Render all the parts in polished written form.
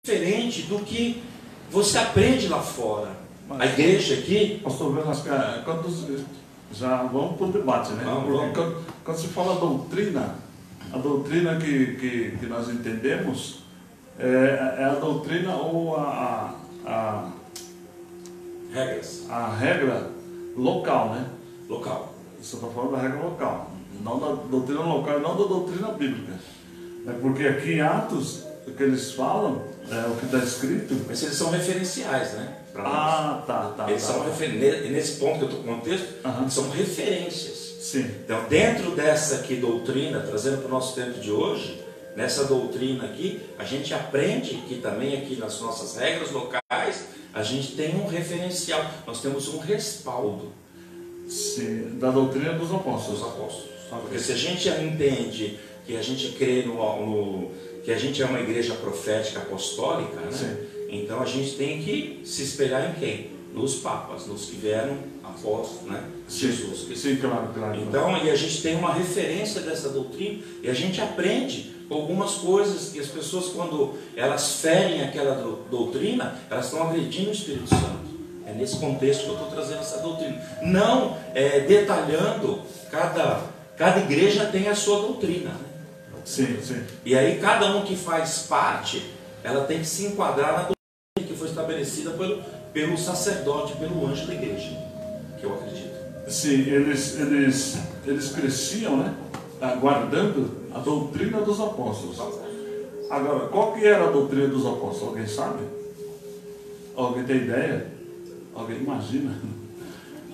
diferente do que você aprende lá fora. A igreja aqui... Pastor Velasca, já vamos para o debate, né? Porque quando se fala doutrina, a doutrina que nós entendemos é a doutrina ou regras. A regra local, né? Local. Você está falando da regra local, não da doutrina local, não da doutrina bíblica. Porque aqui em Atos, o que eles falam, o que está escrito... Mas eles são referenciais, né? Tá. Eles são nesse ponto que eu estou com o texto, são referências. Sim. Então, dentro dessa aqui doutrina, trazendo para o nosso tempo de hoje, nessa doutrina aqui, a gente aprende que também aqui nas nossas regras locais, a gente tem um referencial, nós temos um respaldo. Sim, da doutrina dos apóstolos. Porque se a gente entende que a gente crê que a gente é uma igreja profética apostólica, né? Então a gente tem que se espelhar em quem? Nos papas, nos que vieram após, né? Jesus. Sim, claro. Então, e a gente tem uma referência dessa doutrina e a gente aprende algumas coisas que as pessoas, quando elas ferem aquela doutrina, elas estão agredindo o Espírito Santo. É nesse contexto que eu estou trazendo essa doutrina. Não detalhando, cada igreja tem a sua doutrina. Né? Sim. E aí cada um que faz parte, ela tem que se enquadrar na doutrina que foi estabelecida pelo sacerdote, pelo anjo da igreja, que eu acredito. Sim, eles cresciam, né? Aguardando a doutrina dos apóstolos. Agora, qual que era a doutrina dos apóstolos? Alguém sabe? Alguém tem ideia? Alguém imagina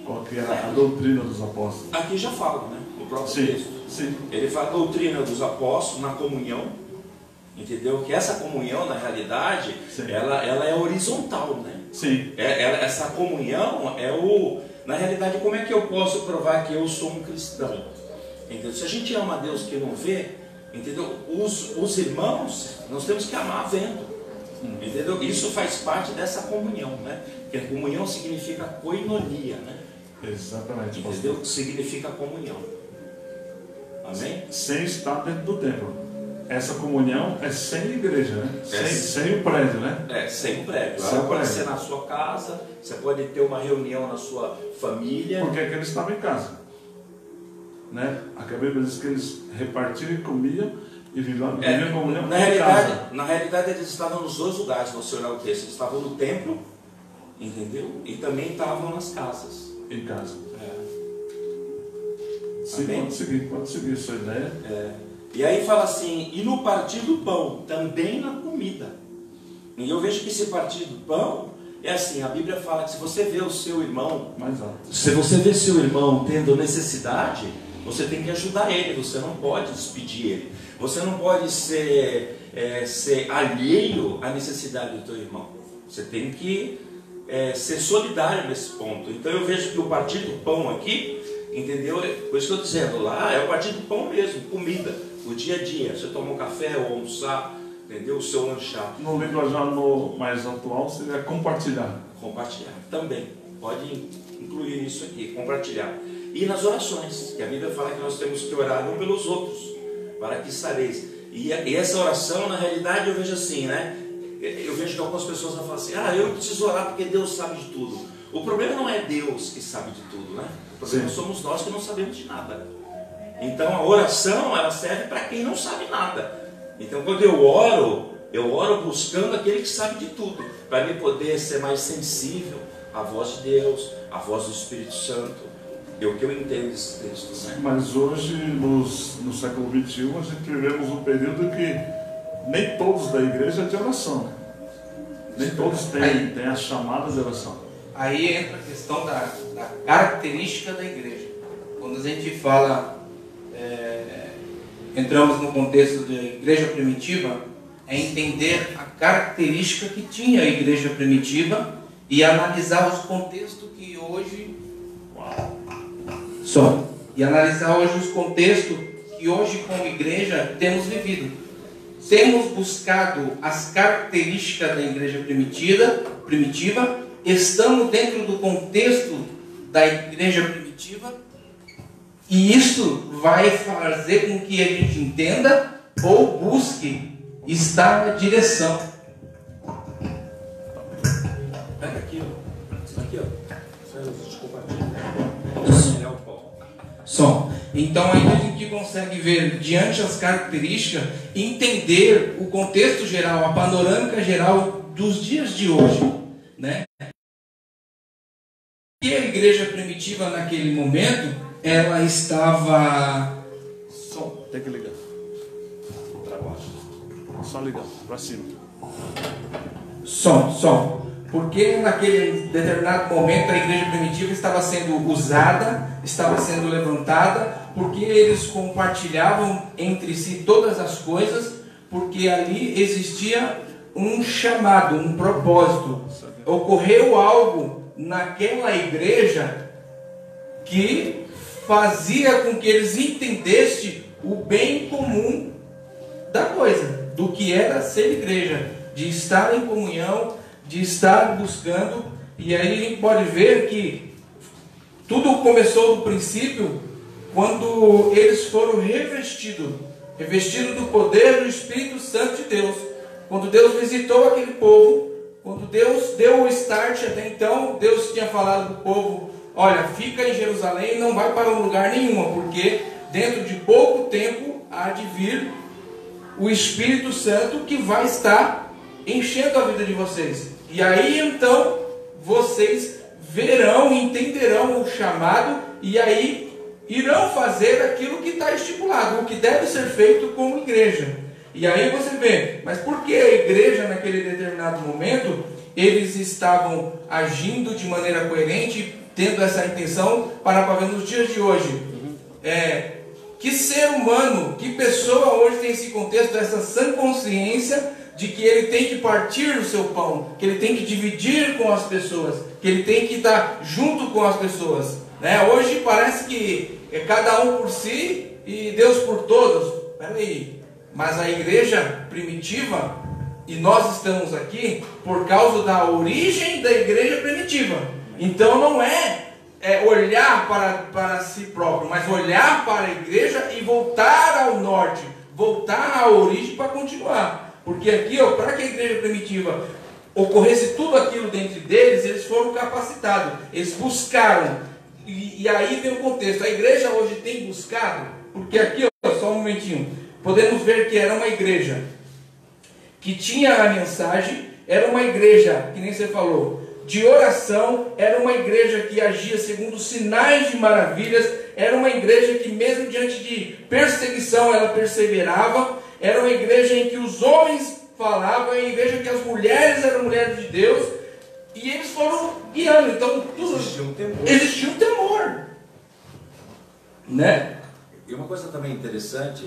qual que era a doutrina dos apóstolos? Aqui já fala, né? No próprio texto. Sim. Ele fala a doutrina dos apóstolos na comunhão. Entendeu? Que essa comunhão, na realidade, ela é horizontal, né? Sim. Essa comunhão na realidade, como é que eu posso provar que eu sou um cristão? Entendeu? Se a gente ama a Deus que não vê, entendeu? Os irmãos, nós temos que amar vendo. Entendeu? Isso faz parte dessa comunhão, né? Que a comunhão significa koinonia, né? Exatamente. Entendeu? Significa comunhão. Amém? Sem estar dentro do templo. Essa comunhão é sem igreja, né? Sem o prédio, né? Sem o prédio. Ela pode ser na sua casa, você pode ter uma reunião na sua família. Porque é que eles estavam em casa, né? A Bíblia diz que eles repartiam e comiam e viviam comunhão em casa. Na realidade, eles estavam nos dois lugares, se você olhar o texto. Eles estavam no templo, entendeu? E também estavam nas casas. Em casa. Sim, pode seguir sua ideia. E aí fala assim, e no partir do pão, também na comida. E eu vejo que esse partir do pão é assim, a Bíblia fala que se você vê o seu irmão, se você vê seu irmão tendo necessidade, você tem que ajudar ele, você não pode despedir ele. Você não pode ser alheio à necessidade do teu irmão. Você tem que ser solidário nesse ponto. Então eu vejo que o partir do pão aqui, entendeu? Por isso que eu estou dizendo, lá é o partir do pão mesmo, comida, o dia a dia. Você toma um café ou almoçar, entendeu? O seu lanchar. No linguajar mais atual seria compartilhar. Compartilhar também. Pode incluir isso aqui, compartilhar. E nas orações, que a Bíblia fala que nós temos que orar um pelos outros, para que sareis. E essa oração, na realidade, eu vejo assim, né? Eu vejo que algumas pessoas vão falar assim, eu preciso orar porque Deus sabe de tudo. O problema não é Deus que sabe de tudo, né? O problema somos nós que não sabemos de nada. Então a oração, ela serve para quem não sabe nada. Então quando eu oro buscando aquele que sabe de tudo, para me poder ser mais sensível à voz de Deus, à voz do Espírito Santo. É o que eu entendo desses textos, né? Mas hoje, no século XXI, a gente vivemos um período que nem todos da igreja têm oração, né? Nem todos têm a chamada de oração. Aí entra a questão da característica da igreja. Quando a gente fala, entramos no contexto da igreja primitiva, é entender a característica que tinha a igreja primitiva e analisar os contextos que hoje... os contextos que hoje como igreja temos vivido. Temos buscado as características da igreja primitiva, estamos dentro do contexto da igreja primitiva, e isso vai fazer com que a gente entenda ou busque estar na direção Som. Então aí a gente consegue ver, diante das características, entender o contexto geral, a panorâmica geral dos dias de hoje, né? E a igreja primitiva naquele momento, ela estava... Som, tem que ligar. Para baixo. Só ligar, para cima. Som. Porque naquele determinado momento a igreja primitiva estava sendo usada, estava sendo levantada, porque eles compartilhavam entre si todas as coisas, porque ali existia um chamado, um propósito. Ocorreu algo naquela igreja que fazia com que eles entendessem o bem comum da coisa, do que era ser igreja, de estar em comunhão, de estar buscando. E aí a gente pode ver que tudo começou do princípio quando eles foram revestidos do poder do Espírito Santo de Deus. Quando Deus visitou aquele povo, quando Deus deu o start, até então Deus tinha falado para o povo: olha, fica em Jerusalém e não vai para um lugar nenhum, porque dentro de pouco tempo há de vir o Espírito Santo que vai estar enchendo a vida de vocês. E aí então vocês verão, entenderão o chamado, e aí irão fazer aquilo que está estipulado, o que deve ser feito como igreja. E aí você vê, mas por que a igreja naquele determinado momento, eles estavam agindo de maneira coerente, tendo essa intenção, para ver nos dias de hoje? Que ser humano, que pessoa hoje tem esse contexto, dessa sã consciência de que ele tem que partir o seu pão, que ele tem que dividir com as pessoas, que ele tem que estar junto com as pessoas, né? Hoje parece que é cada um por si e Deus por todos. Peraí, mas a igreja primitiva, e nós estamos aqui por causa da origem da igreja primitiva. Então não é olhar para si próprio, mas olhar para a igreja e voltar ao norte, voltar à origem para continuar. Porque aqui, para que a igreja primitiva ocorresse tudo aquilo dentro deles, eles foram capacitados, eles buscaram. E aí vem o contexto. A igreja hoje tem buscado, porque aqui, só um momentinho, podemos ver que era uma igreja que tinha a mensagem, era uma igreja, que nem você falou, de oração, era uma igreja que agia segundo sinais de maravilhas, era uma igreja que mesmo diante de perseguição ela perseverava, era uma igreja em que os homens falavam, uma igreja em que as mulheres eram mulheres de Deus, e eles foram guiando. Então existia um temor, né? E uma coisa também interessante,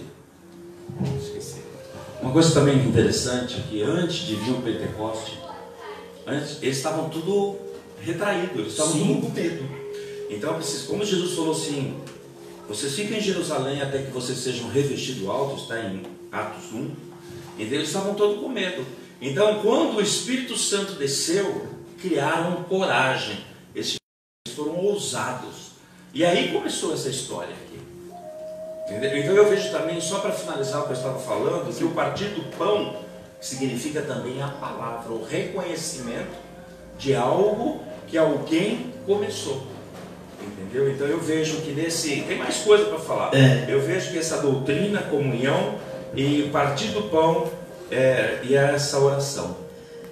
uma coisa também interessante, que antes de vir o Pentecoste, eles estavam tudo retraídos, eles estavam tudo com medo. Então, como Jesus falou assim: vocês ficam em Jerusalém até que vocês sejam revestidos altos, está em Atos 1. Então eles estavam todos com medo. Então, quando o Espírito Santo desceu, criaram coragem. Eles foram ousados. E aí começou essa história aqui. Entendeu? Então eu vejo também, só para finalizar o que eu estava falando, que o partir do pão significa também a palavra, o reconhecimento de algo que alguém começou. Entendeu? Então eu vejo que tem mais coisa para falar. Eu vejo que essa doutrina, comunhão e o partir do pão e essa oração.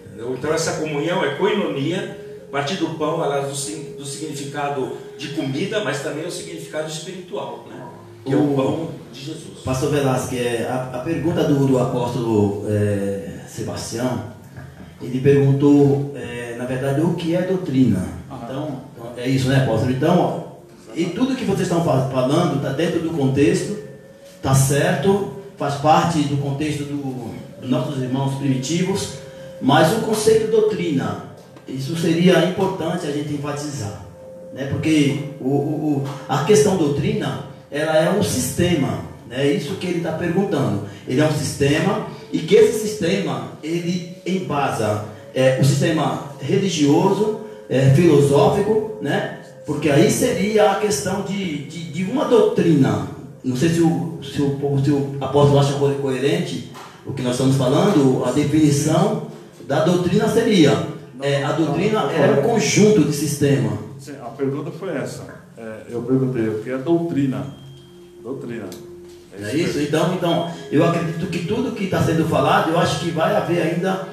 Entendeu? Então essa comunhão é koinonia, partir do pão ela do significado de comida, mas também o significado espiritual, né? Que é o pão de Jesus. Pastor Velasco, a pergunta do apóstolo Sebastião, ele perguntou, na verdade, o que é doutrina. Então, é isso, né, apóstolo? Então, e tudo que vocês estão falando está dentro do contexto, está certo, faz parte do contexto dos nossos irmãos primitivos, mas o conceito doutrina, isso seria importante a gente enfatizar, né? Porque a questão doutrina, ela é um sistema, né? É isso que ele está perguntando. Ele é um sistema, e que esse sistema, ele embasa o sistema religioso, filosófico, né? Porque aí seria a questão de uma doutrina. Não sei se o apóstolo acha coerente o que nós estamos falando. A definição da doutrina seria: a doutrina é um conjunto de sistema. Sim, a pergunta foi essa. Eu perguntei o que é doutrina. Doutrina. É isso? Então, eu acredito que tudo que está sendo falado, eu acho que vai haver ainda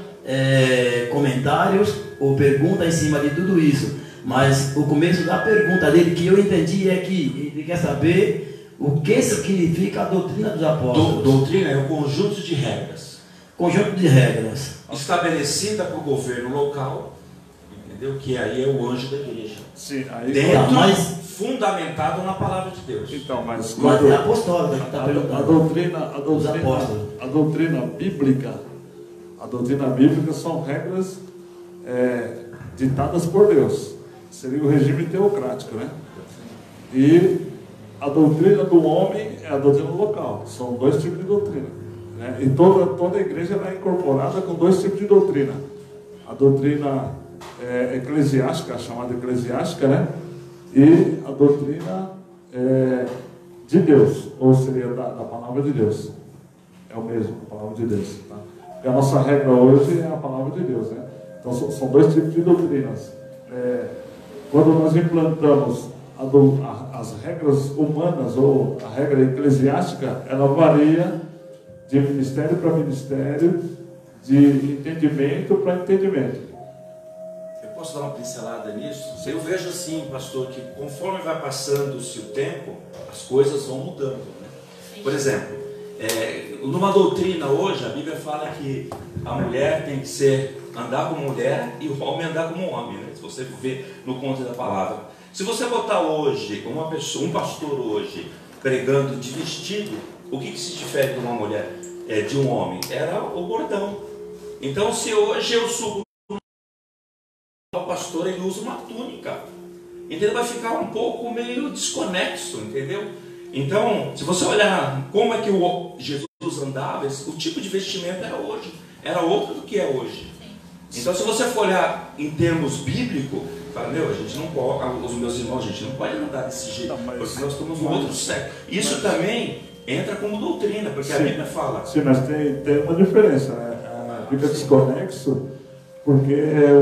comentários ou perguntas em cima de tudo isso. Mas o começo da pergunta dele, que eu entendi, é que ele quer saber o que significa a doutrina dos apóstolos. Doutrina é um conjunto de regras. Conjunto de regras. Estabelecida para o governo local, entendeu? Que aí é o anjo da igreja. Sim, aí dentro, fundamentado na palavra de Deus. Então, mas é apostólica que está perguntando. A doutrina bíblica são regras ditadas por Deus. Seria o regime teocrático, né? E a doutrina do homem é a doutrina local. São dois tipos de doutrina, né? E toda a igreja é incorporada com dois tipos de doutrina. A doutrina eclesiástica, chamada eclesiástica, né? E a doutrina de Deus, ou seria da palavra de Deus. É o mesmo, a palavra de Deus. Tá? Porque a nossa regra hoje é a palavra de Deus, né? Então são dois tipos de doutrinas. Quando nós implantamos as regras humanas ou a regra eclesiástica, ela varia de ministério para ministério, de entendimento para entendimento. Eu posso dar uma pincelada nisso? Eu vejo assim, pastor, que conforme vai passando-se o tempo, as coisas vão mudando, né? Por exemplo, numa doutrina hoje, a Bíblia fala que a mulher tem que andar como mulher e o homem andar como homem, né? Se você ver no conto da palavra. Se você botar hoje um pastor hoje pregando de vestido, o que se difere de uma mulher, de um homem? Era o bordão. Então, se hoje eu subo o pastor, ele usa uma túnica, entendeu? Vai ficar um pouco meio desconexo, entendeu? Então, se você olhar como é que Jesus andava, o tipo de vestimenta era outro do que é hoje. Então, se você for olhar em termos bíblicos, fala, a gente não pode, os meus irmãos, a gente não pode andar desse jeito, porque nós estamos no outro século. Isso também entra como doutrina, porque a Bíblia fala. Sim, mas tem uma diferença, né? Fica desconexo, porque é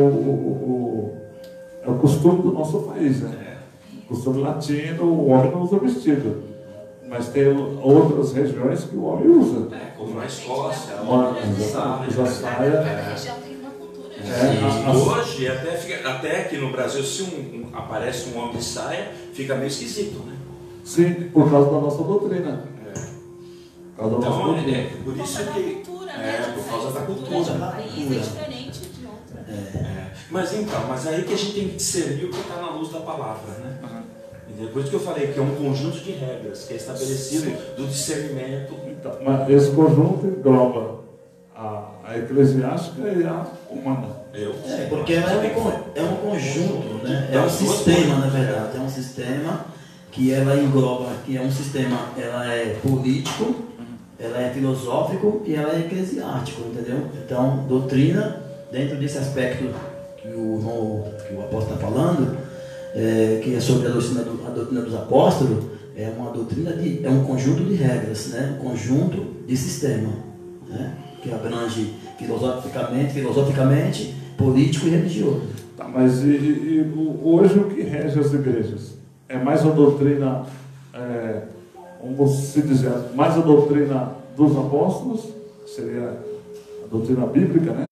o costume do nosso país, né? O costume latino, o homem não usa vestido. Mas tem outras regiões que o homem usa. Como na Escócia, usa saia. Cada região tem uma cultura. Hoje, até aqui no Brasil, se aparece um homem de saia, fica meio esquisito, né? Sim, por causa da nossa doutrina. Então, por isso que... por causa da cultura. Um país é diferente de outro. Mas aí que a gente tem que discernir o que está na luz da palavra, né? Por isso que eu falei que é um conjunto de regras que é estabelecido do discernimento. Então, mas esse conjunto engloba a eclesiástica e a humana. Porque é um conjunto, né? É um sistema, na verdade. É um sistema que ela engloba, que é um sistema, ela é político, ela é filosófico e ela é eclesiástico, entendeu? Então, doutrina, dentro desse aspecto que o apóstolo está falando, que é sobre a doutrina dos apóstolos, é uma doutrina é um conjunto de regras, né? Um conjunto de sistema, né? Que abrange filosoficamente, político e religioso. Tá, mas hoje o que rege as igrejas? É mais a doutrina, vamos se dizer, mais a doutrina dos apóstolos, que seria a doutrina bíblica, né?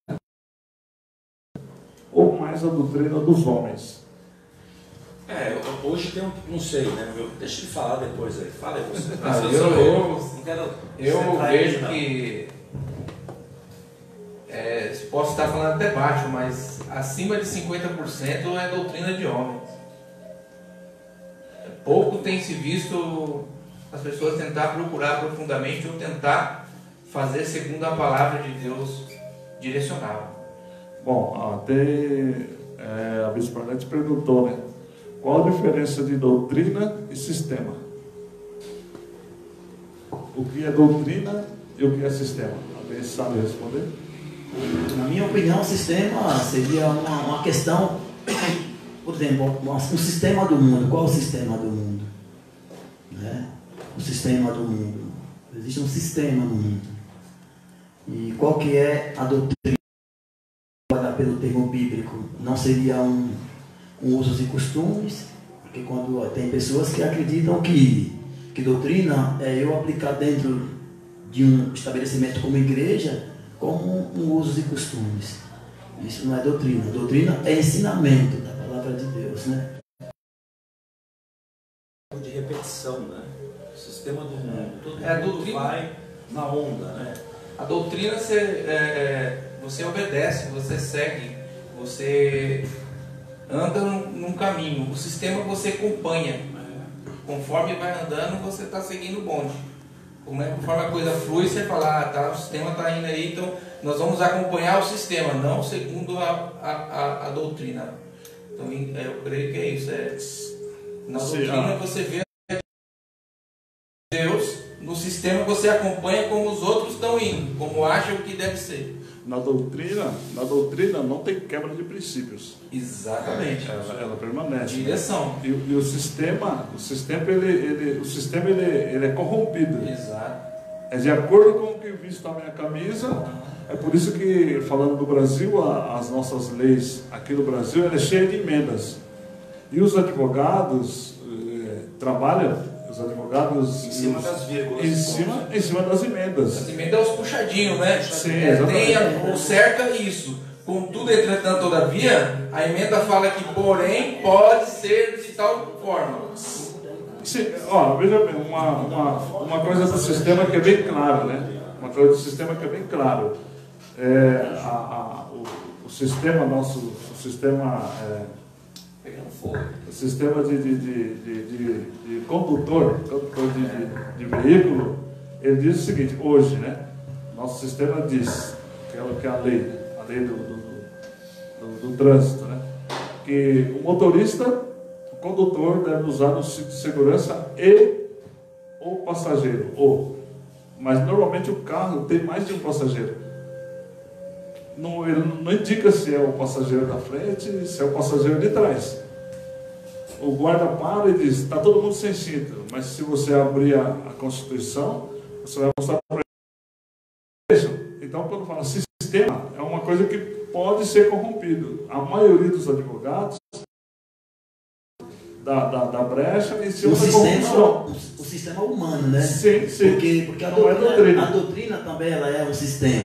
Ou mais a doutrina dos homens? Hoje tem não sei, né? Deixa ele falar depois aí. Fala aí você. Eu vejo que posso estar falando até baixo, mas acima de 50% é doutrina de homens. Pouco tem se visto as pessoas tentar procurar profundamente ou tentar fazer segundo a palavra de Deus direcionava. Bom, até a Bispa Arlete perguntou, né? Qual a diferença de doutrina e sistema? O que é doutrina e o que é sistema? Alguém sabe responder? Na minha opinião, o sistema seria uma questão, por exemplo, um sistema do mundo. Qual é o sistema do mundo? Né? O sistema do mundo. Existe um sistema no mundo. E qual que é a doutrina pelo termo bíblico? Não seria um usos e costumes, Porque quando tem pessoas que acreditam que doutrina é eu aplicar dentro de um estabelecimento como igreja, como um usos e costumes. Isso não é doutrina. Doutrina é ensinamento da palavra de Deus, né? De repetição, né? O sistema do mundo. Todo A mundo doutrina vai na onda, né? A doutrina você obedece, você segue, você anda num caminho. O sistema você acompanha. Conforme vai andando, você está seguindo o bonde. Conforme a coisa flui, você fala, tá, o sistema está indo aí, então nós vamos acompanhar o sistema, não segundo a doutrina. Então eu creio que é isso. Na doutrina você vê Deus, no sistema você acompanha como os outros estão indo, como acham que deve ser. Na doutrina não tem quebra de princípios. Exatamente. Ela permanece. Direção. E o sistema ele é corrompido. Exato. É de acordo com o que visto na minha camisa. É por isso que, falando do Brasil, as nossas leis aqui no Brasil, ela é cheia de emendas. E os advogados trabalham. Os advogados Em cima das vírgulas. em cima das emendas. As emendas é os puxadinhos, né? Sim, Tem o cerca isso. Contudo, entretanto, todavia, a emenda fala que, porém, pode ser de tal forma. Sim, veja bem, uma coisa do sistema que é bem claro, né? Uma coisa do sistema que é bem claro. O sistema nosso, o sistema de condutor de veículo, ele diz o seguinte, hoje, né? Nosso sistema diz, que é a lei do trânsito, né? Que o motorista, o condutor deve usar o cinto de segurança e o passageiro, mas normalmente o carro tem mais de um passageiro. Ele não indica se é o passageiro da frente, se é o passageiro de trás. O guarda para e diz, está todo mundo sem cinto, mas se você abrir a Constituição, você vai mostrar para ele. Então, quando fala sistema, é uma coisa que pode ser corrompido. A maioria dos advogados da brecha em cima da corrupção. O sistema humano, né? Sim. Porque a doutrina também ela é um sistema.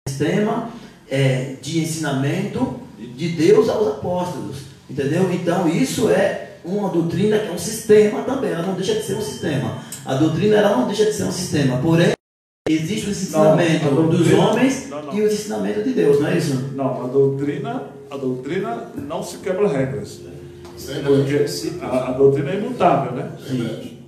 Sistema de ensinamento de Deus aos apóstolos, entendeu? Então isso é uma doutrina que é um sistema também, ela não deixa de ser um sistema. A doutrina ela não deixa de ser um sistema, porém existe o ensinamento dos homens e o ensinamento de Deus, não é isso? Não, a doutrina não se quebra regras, porque a doutrina é imutável, né? Sim.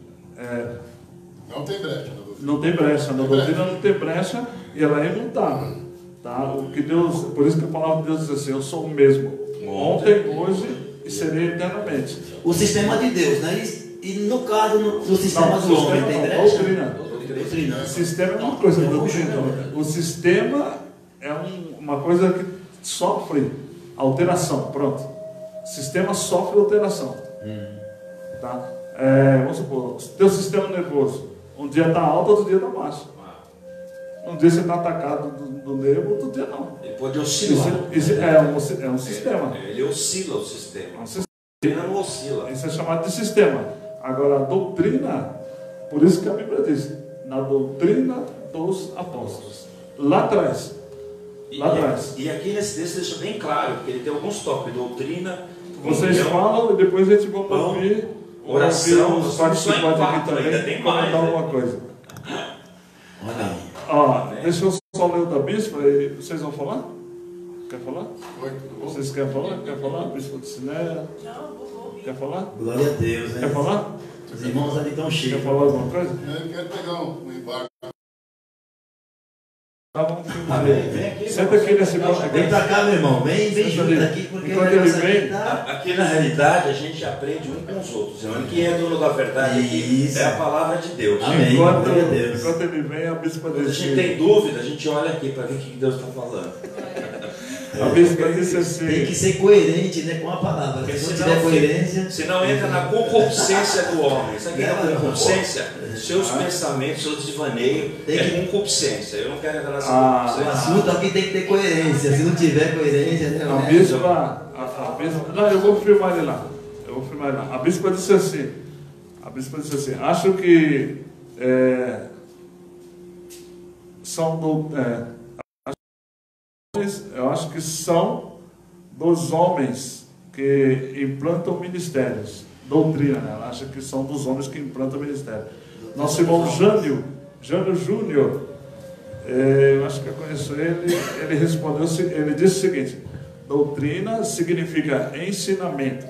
Não tem brecha na doutrina. Não tem brecha, na doutrina não tem brecha e ela é imutável. Tá? O que Deus, por isso que a palavra de Deus diz assim, eu sou o mesmo, ontem, hoje e serei eternamente. O sistema de Deus, né? E no caso, no sistema do homem, tem brecha? Doutrina. O sistema é uma coisa, o sistema é uma coisa que sofre alteração, pronto. O sistema sofre alteração. Tá? Vamos supor, o teu sistema nervoso, um dia está alto, outro dia está baixo. Um dia você está atacado do nervo, outro dia não. Ele pode oscilar. É um sistema. Ele oscila o sistema. A doutrina não oscila. Isso é chamado de sistema. Agora, a doutrina, por isso que a Bíblia diz, na doutrina dos apóstolos. Lá atrás. E aqui nesse texto deixa bem claro, porque ele tem alguns tópicos. Doutrina, vocês falam e depois a gente vai ouvir oração, os participantes aqui também comentar alguma coisa. Olha aí. Deixa eu só ler o da bispa e vocês vão falar? Quer falar? Oi, tudo bom? Vocês querem falar? Quer falar? Bispo de Cinéia? Não, vou. Quer falar? Glória a Deus, né? Quer falar? Os irmãos ali estão Quer cheios. falar alguma coisa? Eu quero pegar um embarque. Vamos filmar. Vem aqui. Senta aqui nesse banco. Vem pra cá, meu irmão. Vem Senta junto ali. aqui, porque Enquanto o negócio ele vem, aqui tá... Aqui na realidade a gente aprende um com os outros. Quem é dono da verdade aqui Isso. é a palavra de Deus. Amém. enquanto Glória a Deus. ele vem, a bispa Quando a disse. gente tem dúvida, a gente olha aqui para ver o que Deus está falando. A bispa disse assim. Tem que ser coerente, né, com a palavra. Porque Se não senão tiver coerência... Senão entra na concupiscência do homem. Sabe o que é a concupiscência? Seus pensamentos, seus devaneios. É concupiscência. Eu não quero entrar nessa O concupiscência. assunto aqui tem que ter coerência. Se não tiver coerência, né? A bispa. Não, eu vou filmar ele lá. Eu vou afirmar lá. A bispa disse assim, acho que eu acho que são dos homens que implantam ministérios. Doutrina, né? Ela acha que são dos homens que implantam ministério. Nosso irmão Jânio Júnior, eu acho que eu conheço ele, ele respondeu, ele disse o seguinte: doutrina significa ensinamento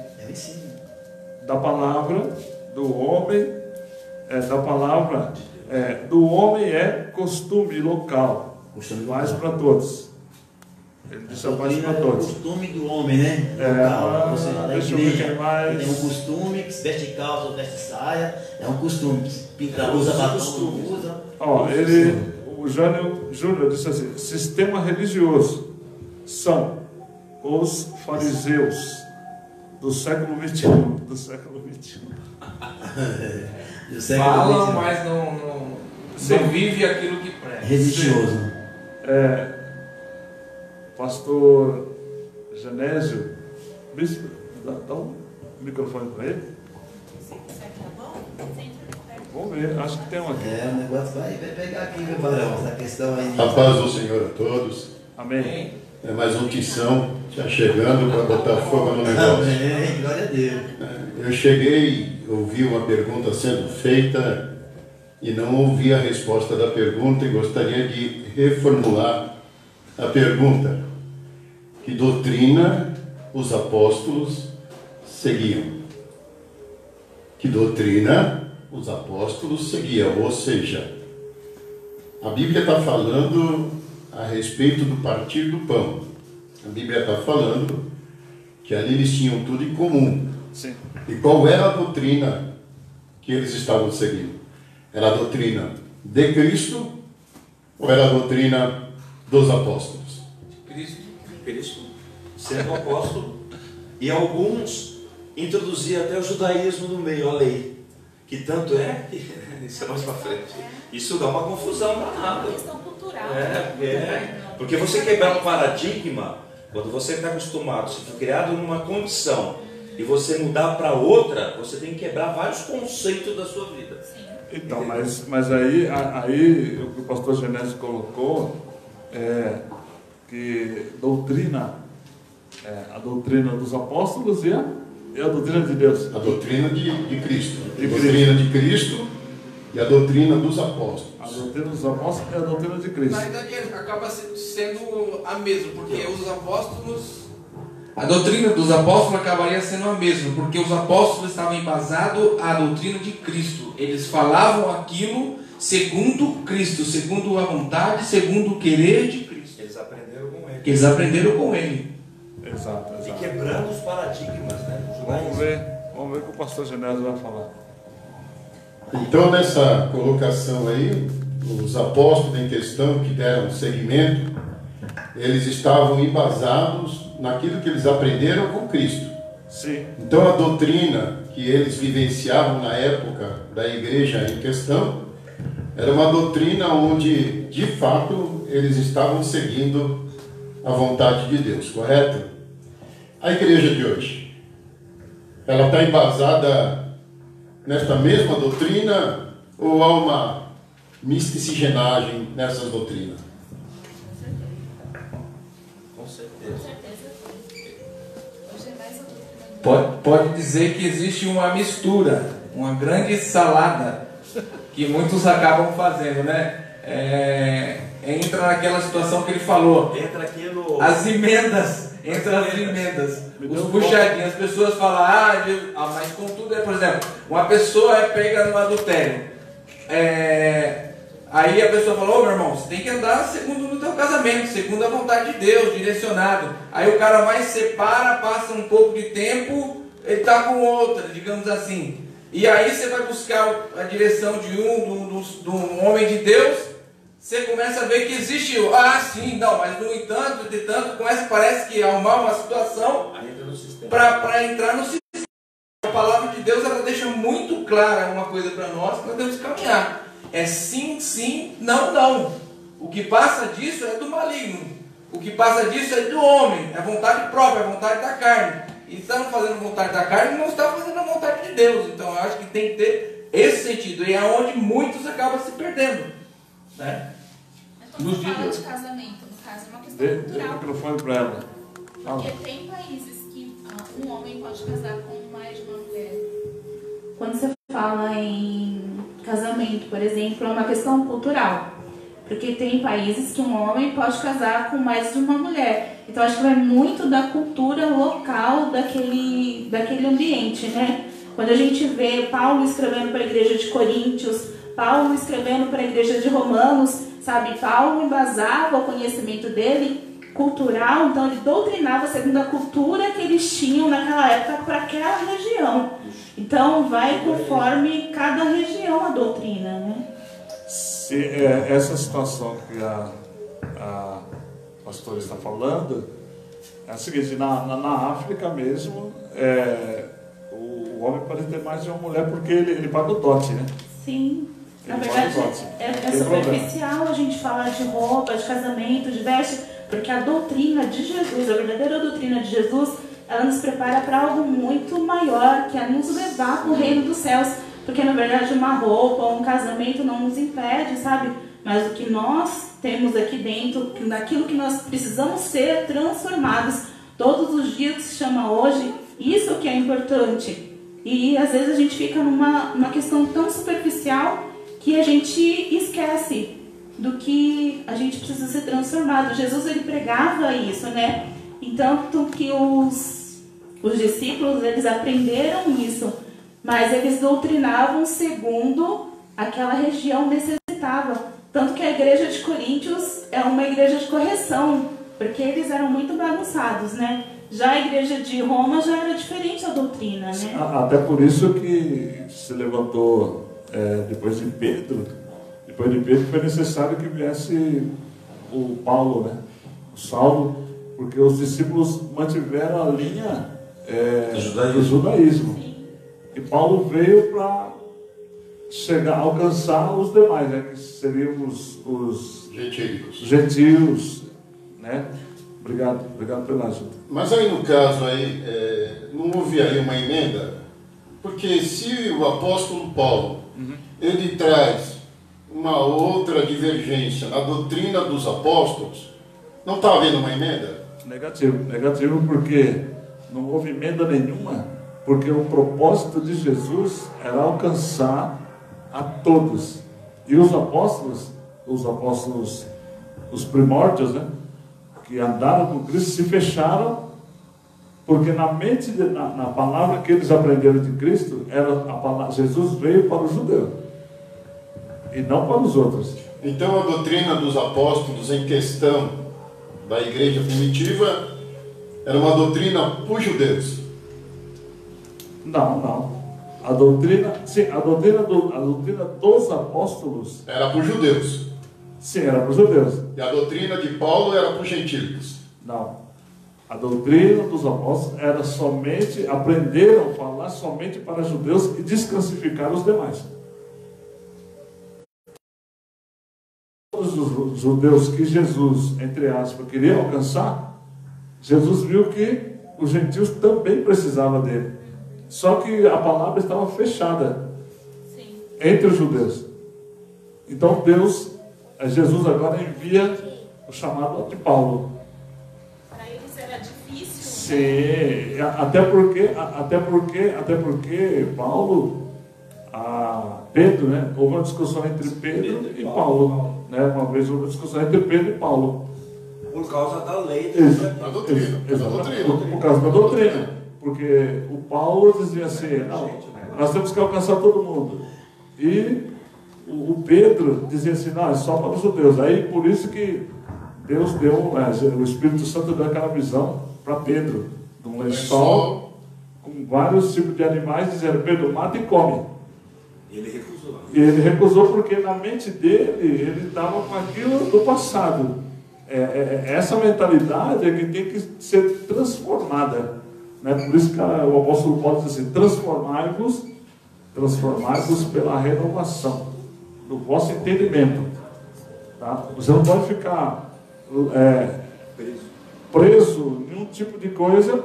da palavra do homem, do homem é costume local, mais para todos. Ele disse a paz para todos. É o costume do homem, né? Local. Você vai na igreja, tem um costume que se veste calça ou veste saia, é um costume. Pinta, usa batom, usa. O Júnior disse assim: sistema religioso são os fariseus do século XXI. Falam, mas não vive aquilo que prega. Religioso. Pastor Genésio, bispo, dá um microfone para ele. Vamos ver, acho que tem um aqui. O negócio vai pegar aqui, meu varão, essa questão aí. A paz do Senhor a todos. Amém. É mais um tição já chegando para botar fogo no negócio. Amém, glória a Deus. Eu cheguei, ouvi uma pergunta sendo feita e não ouvi a resposta da pergunta e gostaria de reformular a pergunta. Que doutrina os apóstolos seguiam? Que doutrina os apóstolos seguiam? Ou seja, a Bíblia está falando a respeito do partir do pão. A Bíblia está falando que ali eles tinham tudo em comum. Sim. E qual era a doutrina que eles estavam seguindo? Era a doutrina de Cristo ou era a doutrina dos apóstolos? Cristo, sendo apóstolo, e alguns introduziam até o judaísmo no meio, a lei, que tanto é que isso é mais para frente. Isso dá uma confusão danada. É uma questão cultural. Porque você quebrar um paradigma, quando você está acostumado, se for criado numa condição e você mudar para outra, você tem que quebrar vários conceitos da sua vida. Sim. Então, mas aí o que o pastor Genésio colocou é que doutrina, a doutrina dos apóstolos e a doutrina de Deus. A doutrina de Cristo. De a doutrina de Cristo e a doutrina dos apóstolos. A doutrina dos apóstolos é a doutrina de Cristo. Na verdade, acaba sendo a mesma, porque os apóstolos... A doutrina dos apóstolos acabaria sendo a mesma, porque os apóstolos estavam embasados à doutrina de Cristo. Eles falavam aquilo segundo Cristo, segundo a vontade, segundo o querer de Cristo. Eles aprenderam com ele. Exato. E quebrando os paradigmas, né? Vamos ver o que o pastor Genésio vai falar. Então, nessa colocação aí, os apóstolos em questão que deram seguimento, eles estavam embasados naquilo que eles aprenderam com Cristo. Sim. Então, a doutrina que eles vivenciavam na época da igreja em questão era uma doutrina onde, de fato, eles estavam seguindo a vontade de Deus, correto? A igreja de hoje, ela está embasada nesta mesma doutrina ou há uma misticinagem nessas doutrinas? Com certeza. Hoje é mais uma Pode dizer que existe uma mistura, uma grande salada que muitos acabam fazendo, né? Entra naquela situação que ele falou. Entra aqui no... As emendas. Os puxadinhos. As pessoas falam, mas contudo por exemplo, uma pessoa é pega no adultério. Aí a pessoa fala, meu irmão, você tem que andar segundo o teu casamento, segundo a vontade de Deus, direcionado. Aí o cara vai, separa, passa um pouco de tempo, ele está com outra, digamos assim. E aí você vai buscar a direção de um homem de Deus, você começa a ver que existe, mas no entanto, parece que arrumar uma situação para entrar no sistema. A palavra de Deus, ela deixa muito clara uma coisa para nós, que nós temos que caminhar. É sim, sim, não, não. O que passa disso é do maligno. O que passa disso é do homem, é a vontade própria, é a vontade da carne. e estamos fazendo a vontade da carne, não está fazendo a vontade de Deus. Então eu acho que tem que ter esse sentido, e é onde muitos acabam se perdendo, né? Quando você fala de casamento, no caso, é uma questão Dê o cultural. microfone para ela. Porque tem países que um homem pode casar com mais de uma mulher. Quando você fala em casamento, por exemplo, é uma questão cultural. Porque tem países que um homem pode casar com mais de uma mulher. Então, acho que vai muito da cultura local daquele ambiente, né? Quando a gente vê Paulo escrevendo para a igreja de Coríntios, Paulo escrevendo para a igreja de Romanos, sabe? Paulo embasava o conhecimento dele cultural, então ele doutrinava segundo a cultura que eles tinham naquela época para aquela região. Então, vai conforme cada região a doutrina, né? Se essa situação que a pastora está falando é a seguinte: na África mesmo, o homem pode ter mais de uma mulher porque ele paga o dote, né? Sim. Na Ele verdade, paga o dote. é superficial a gente falar de roupa, de casamento, de veste, porque a doutrina de Jesus, a verdadeira doutrina de Jesus, ela nos prepara para algo muito maior, que é nos levar para o reino dos céus. Porque, na verdade, uma roupa, um casamento não nos impede, sabe? Mas o que nós temos aqui dentro, daquilo que nós precisamos ser transformados todos os dias, que se chama hoje, isso que é importante. E, às vezes, a gente fica numa questão tão superficial que a gente esquece do que a gente precisa ser transformado. Jesus, ele pregava isso, né? Então, que os discípulos, eles aprenderam isso, mas eles doutrinavam segundo aquela região necessitava. Tanto que a igreja de Coríntios é uma igreja de correção, porque eles eram muito bagunçados, né? Já a igreja de Roma já era diferente a doutrina, né? Até por isso que se levantou depois de Pedro foi necessário que viesse o Paulo, né? O Saulo, porque os discípulos mantiveram a linha do judaísmo. Sim. E Paulo veio para alcançar os demais, né? Que seriam os gentios, né? Obrigado pela ajuda. Mas aí no caso aí, não houve aí uma emenda? Porque se o apóstolo Paulo, ele traz uma outra divergência na doutrina dos apóstolos, não está havendo uma emenda? Negativo porque não houve emenda nenhuma, porque o propósito de Jesus era alcançar a todos. E os apóstolos, os primórdios, né, que andaram com Cristo, se fecharam, porque na mente, na palavra que eles aprenderam de Cristo, era a palavra, Jesus veio para o judeu e não para os outros. Então a doutrina dos apóstolos em questão da igreja primitiva era uma doutrina para os judeus? Não. A doutrina dos apóstolos era para os judeus. Sim, era para os judeus. E a doutrina de Paulo era para os gentios? Não. A doutrina dos apóstolos era somente, aprenderam a falar somente para judeus e desclassificar os demais. Todos os judeus que Jesus, entre aspas, queria alcançar, Jesus viu que os gentios também precisavam dele. Só que a palavra estava fechada. Sim. Entre os judeus. Então Jesus agora envia o chamado de Paulo. Para eles era difícil. Sim, até porque Paulo, Pedro, né? Houve uma discussão entre Pedro e Paulo, né? Uma vez houve uma discussão entre Pedro e Paulo. Por causa da lei. Da doutrina. Por causa da doutrina. Porque o Paulo dizia assim: não, nós temos que alcançar todo mundo. E o Pedro dizia assim: não, é só para os judeus. Aí por isso que Deus deu, o Espírito Santo deu aquela visão para Pedro, de um lençol com vários tipos de animais, dizendo: Pedro, mata e come. E ele recusou porque na mente dele, ele estava com aquilo do passado. Essa mentalidade é que tem que ser transformada, né? Por isso que o apóstolo Paulo diz assim: transformai-vos pela renovação do vosso entendimento. Tá? Você não pode ficar preso em um tipo de coisa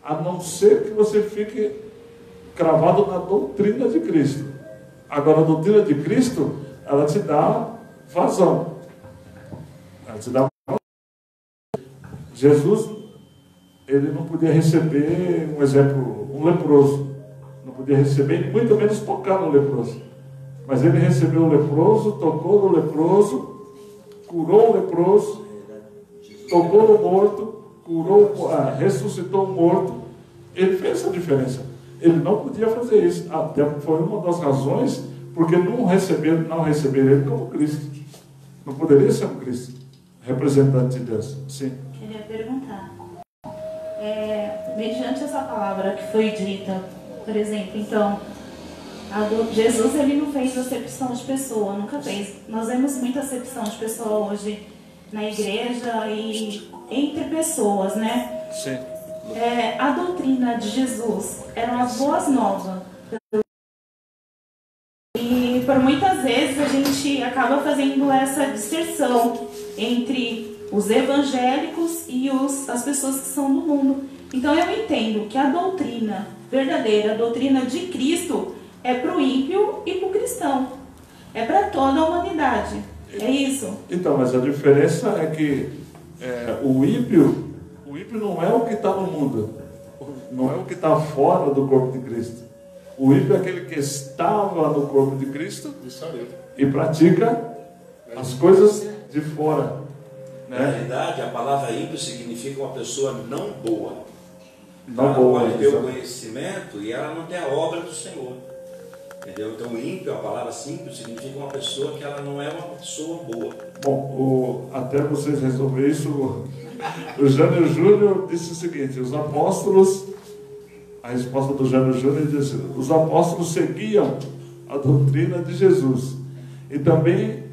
a não ser que você fique cravado na doutrina de Cristo. Agora, a doutrina de Cristo, ela te dá vazão. Ela te dá vazão. Jesus, ele não podia receber, um exemplo, um leproso. Não podia receber, muito menos tocar no leproso. Mas ele recebeu o leproso, tocou no leproso, curou o leproso, tocou no morto, ressuscitou o morto. Ele fez essa diferença. Ele não podia fazer isso. Até foi uma das razões porque não receber ele como Cristo. Não poderia ser um Cristo, representante de Deus. Sim. Queria perguntar. Mediante essa palavra que foi dita, por exemplo, então, Jesus ele não fez acepção de pessoa, nunca fez. Nós vemos muita acepção de pessoa hoje na igreja e entre pessoas, né? Sim. A doutrina de Jesus eram as boas novas. E por muitas vezes a gente acaba fazendo essa distinção entre os evangélicos e as pessoas que são do mundo. Então eu entendo que a doutrina verdadeira, a doutrina de Cristo, é para o ímpio e para o cristão. É para toda a humanidade. É isso? Então, mas a diferença é que o ímpio não é o que está no mundo, não é o que está fora do corpo de Cristo. O ímpio é aquele que estava no corpo de Cristo e pratica as coisas de fora. Na realidade, a palavra ímpio significa uma pessoa não boa. Não ela boa, pode ter o conhecimento e ela não tem a obra do Senhor. Entendeu? Então, ímpio, a palavra simples, significa uma pessoa que ela não é uma pessoa boa. Bom, até vocês resolverem isso, o Jânio Júnior disse o seguinte: os apóstolos, a resposta do Jânio Júnior disse: os apóstolos seguiam a doutrina de Jesus e também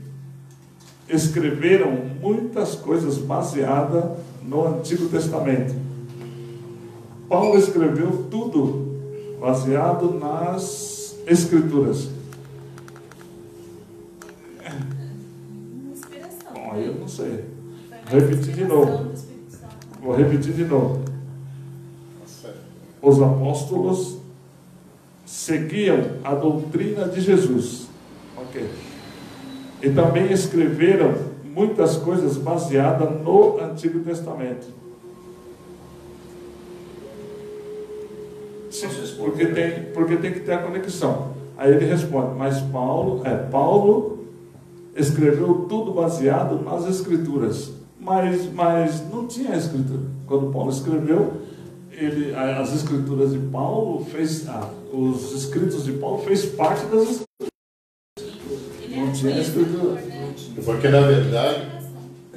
escreveram muitas coisas baseadas no Antigo Testamento. Paulo escreveu tudo baseado nas Escrituras. Inspiração. Bom, aí eu não sei. Vou repetir de novo. Os apóstolos seguiam a doutrina de Jesus. Ok. E também escreveram muitas coisas baseadas no Antigo Testamento. Sim, porque tem que ter a conexão. Aí ele responde: mas Paulo escreveu tudo baseado nas Escrituras. Mas não tinha Escritura. Quando Paulo escreveu, as Escrituras de Paulo os escritos de Paulo fez parte das Escrituras. Não tinha Escritura.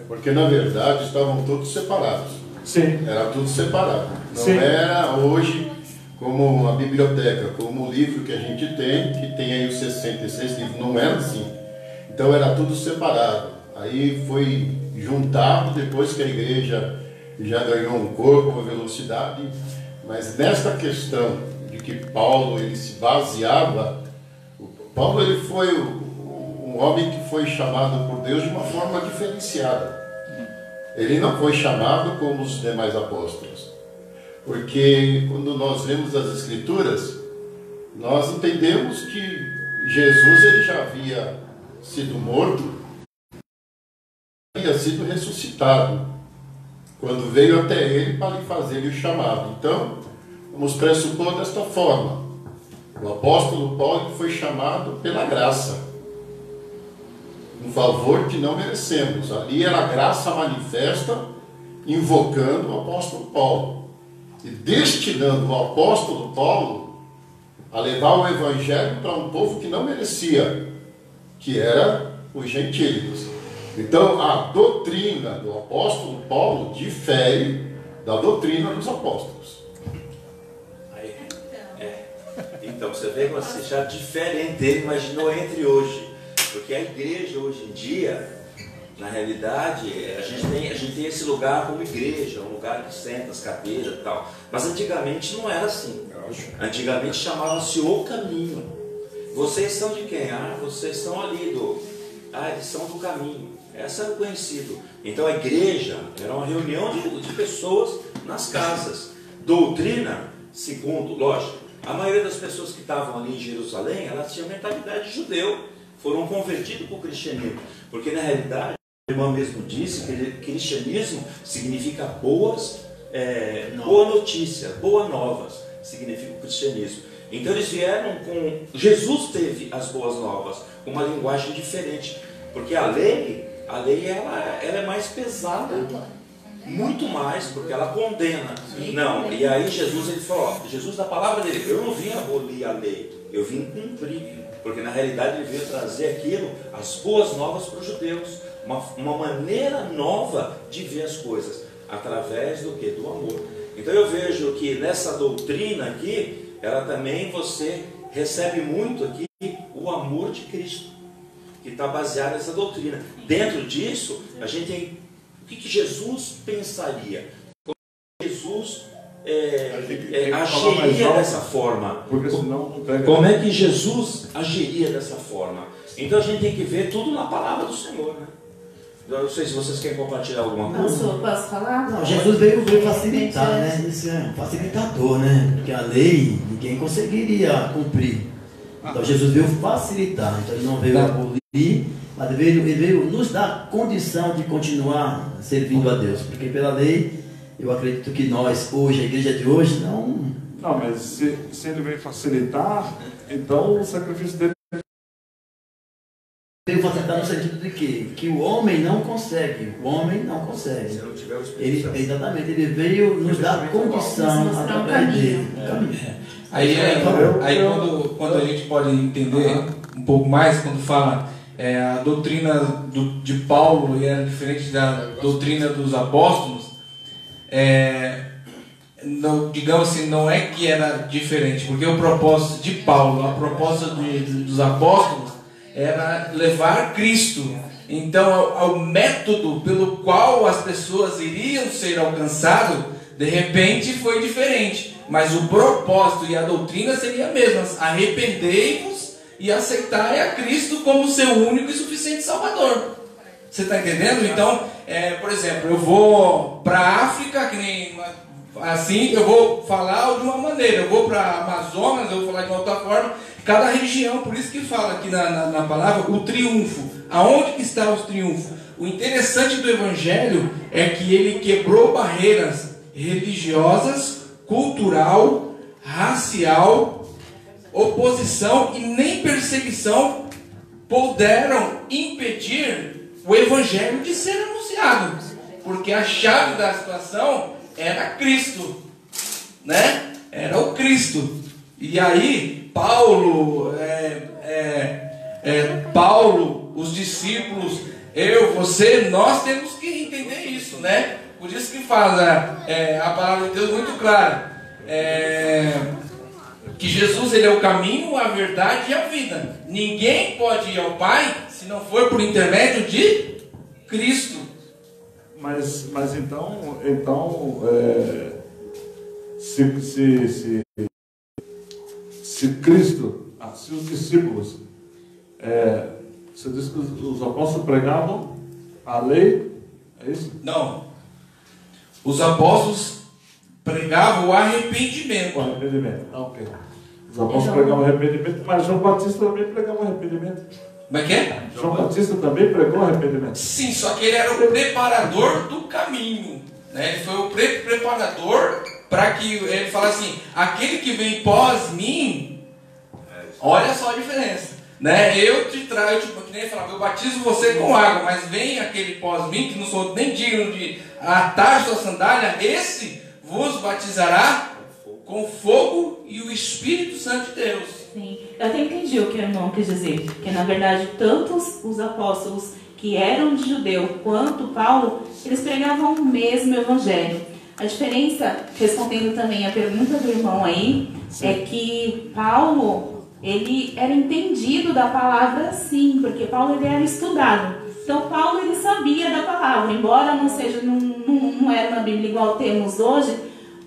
Porque na verdade estavam todos separados. Sim. Era tudo separado. Não Sim. era hoje como a biblioteca, como o livro que a gente tem, que tem aí os 66 livros. Não era assim. Então era tudo separado. Aí foi juntado depois que a igreja já ganhou um corpo, uma velocidade. Mas nesta questão de que Paulo ele se baseava, Paulo ele foi um homem que foi chamado por Deus de uma forma diferenciada. Ele não foi chamado como os demais apóstolos. Porque quando nós lemos as Escrituras, nós entendemos que Jesus ele já havia sido morto, havia sido ressuscitado, quando veio até ele para lhe fazer o chamado. Então, vamos pressupor desta forma: o apóstolo Paulo foi chamado pela graça, um favor que não merecemos. Ali era a graça manifesta, invocando o apóstolo Paulo e destinando o apóstolo Paulo a levar o evangelho para um povo que não merecia, que era os gentios. Então a doutrina do apóstolo Paulo difere da doutrina dos apóstolos. Então você vê que você já diferente dele, imaginou entre hoje, porque a igreja hoje em dia, na realidade, a gente tem esse lugar como igreja, um lugar que senta as cadeiras e tal. Mas antigamente não era assim. Antigamente chamava-se o caminho. Vocês são de quem? Vocês são ali eles são do caminho. Essa era o conhecido. Então a igreja era uma reunião de pessoas nas casas. doutrina, segundo, lógico, a maioria das pessoas que estavam ali em Jerusalém, elas tinham mentalidade judeu, foram convertidos para o cristianismo, porque na realidade, a irmã mesmo disse que cristianismo significa boa notícia, boas novas, significa o cristianismo. Então eles vieram com... Jesus teve as boas novas, com uma linguagem diferente, porque a lei ela é mais pesada, muito mais, porque ela condena. Não, e aí Jesus, ele falou, ó, Jesus da palavra dele, eu não vim abolir a lei, eu vim cumprir, porque na realidade ele veio trazer aquilo, as boas novas para os judeus, uma maneira nova de ver as coisas, através do que? Do amor. Então eu vejo que nessa doutrina aqui, ela também você recebe muito aqui o amor de Cristo, que está baseado nessa doutrina. Dentro disso, a gente tem o que Jesus pensaria, como Jesus agiria dessa forma, porque senão não pega. Como é que Jesus agiria dessa forma. Então a gente tem que ver tudo na palavra do Senhor, né? Eu não sei se vocês querem compartilhar alguma coisa. Posso falar? Não, Jesus veio facilitar, né? Isso é um facilitador, né? Porque a lei ninguém conseguiria cumprir. Então Jesus veio facilitar. Então ele não veio abolir, mas ele veio nos dar condição de continuar servindo a Deus. Porque pela lei, eu acredito que nós, hoje, a igreja de hoje, não... Não, mas se ele veio facilitar, então o sacrifício dele... Veio facilitar no sentido de quê? Que o homem não consegue. O homem não consegue. Se não tiver o Espírito Santo. Exatamente, ele veio nos dar condição através dele. Aí quando a gente pode entender um pouco mais, quando fala a doutrina de Paulo e era diferente da doutrina dos apóstolos, não, digamos assim, não é que era diferente, porque o propósito de Paulo, a proposta dos apóstolos era levar Cristo. Então o método pelo qual as pessoas iriam ser alcançadas de repente foi diferente, mas o propósito e a doutrina seria a mesma: arrependei-vos e aceitai a Cristo como seu único e suficiente Salvador. Você está entendendo? Então, por exemplo, eu vou para a África, que nem assim, eu vou falar de uma maneira, eu vou para a Amazonas, eu vou falar de uma outra forma. Cada região, por isso que fala aqui na palavra o triunfo. Aonde que está o triunfo? O interessante do Evangelho é que ele quebrou barreiras religiosas, cultural, racial, oposição e nem perseguição puderam impedir o Evangelho de ser anunciado, porque a chave da situação era Cristo, né? Era o Cristo. E aí Paulo, os discípulos, eu, você, nós temos que entender isso, né? Por isso que fala a palavra de Deus muito clara, que Jesus, ele é o caminho, a verdade e a vida. Ninguém pode ir ao Pai se não for por intermédio de Cristo. Mas então se Cristo, se os discípulos, você diz que os apóstolos pregavam a lei, é isso? Não. Os apóstolos pregavam o arrependimento. O arrependimento, ok. Os apóstolos pregavam o arrependimento, mas João Batista também pregava o arrependimento. Como é que é? João Batista também pregou o arrependimento. Sim, só que ele era o preparador do caminho, né? Ele foi o preparador para que ele falasse assim: aquele que vem pós mim, olha só a diferença, né? Eu te trago, que nem ele falava, eu batizo você com água, mas vem aquele pós mim, que não sou nem digno de atar sua sandália, esse vos batizará com fogo e o Espírito Santo de Deus. Sim, eu até entendi o que o irmão quis dizer, que na verdade tanto os apóstolos que eram de judeu quanto Paulo, eles pregavam o mesmo evangelho. A diferença, respondendo também a pergunta do irmão aí, é que Paulo, ele era entendido da palavra sim, porque Paulo ele era estudado. Então Paulo ele sabia da palavra, embora não era na Bíblia igual temos hoje.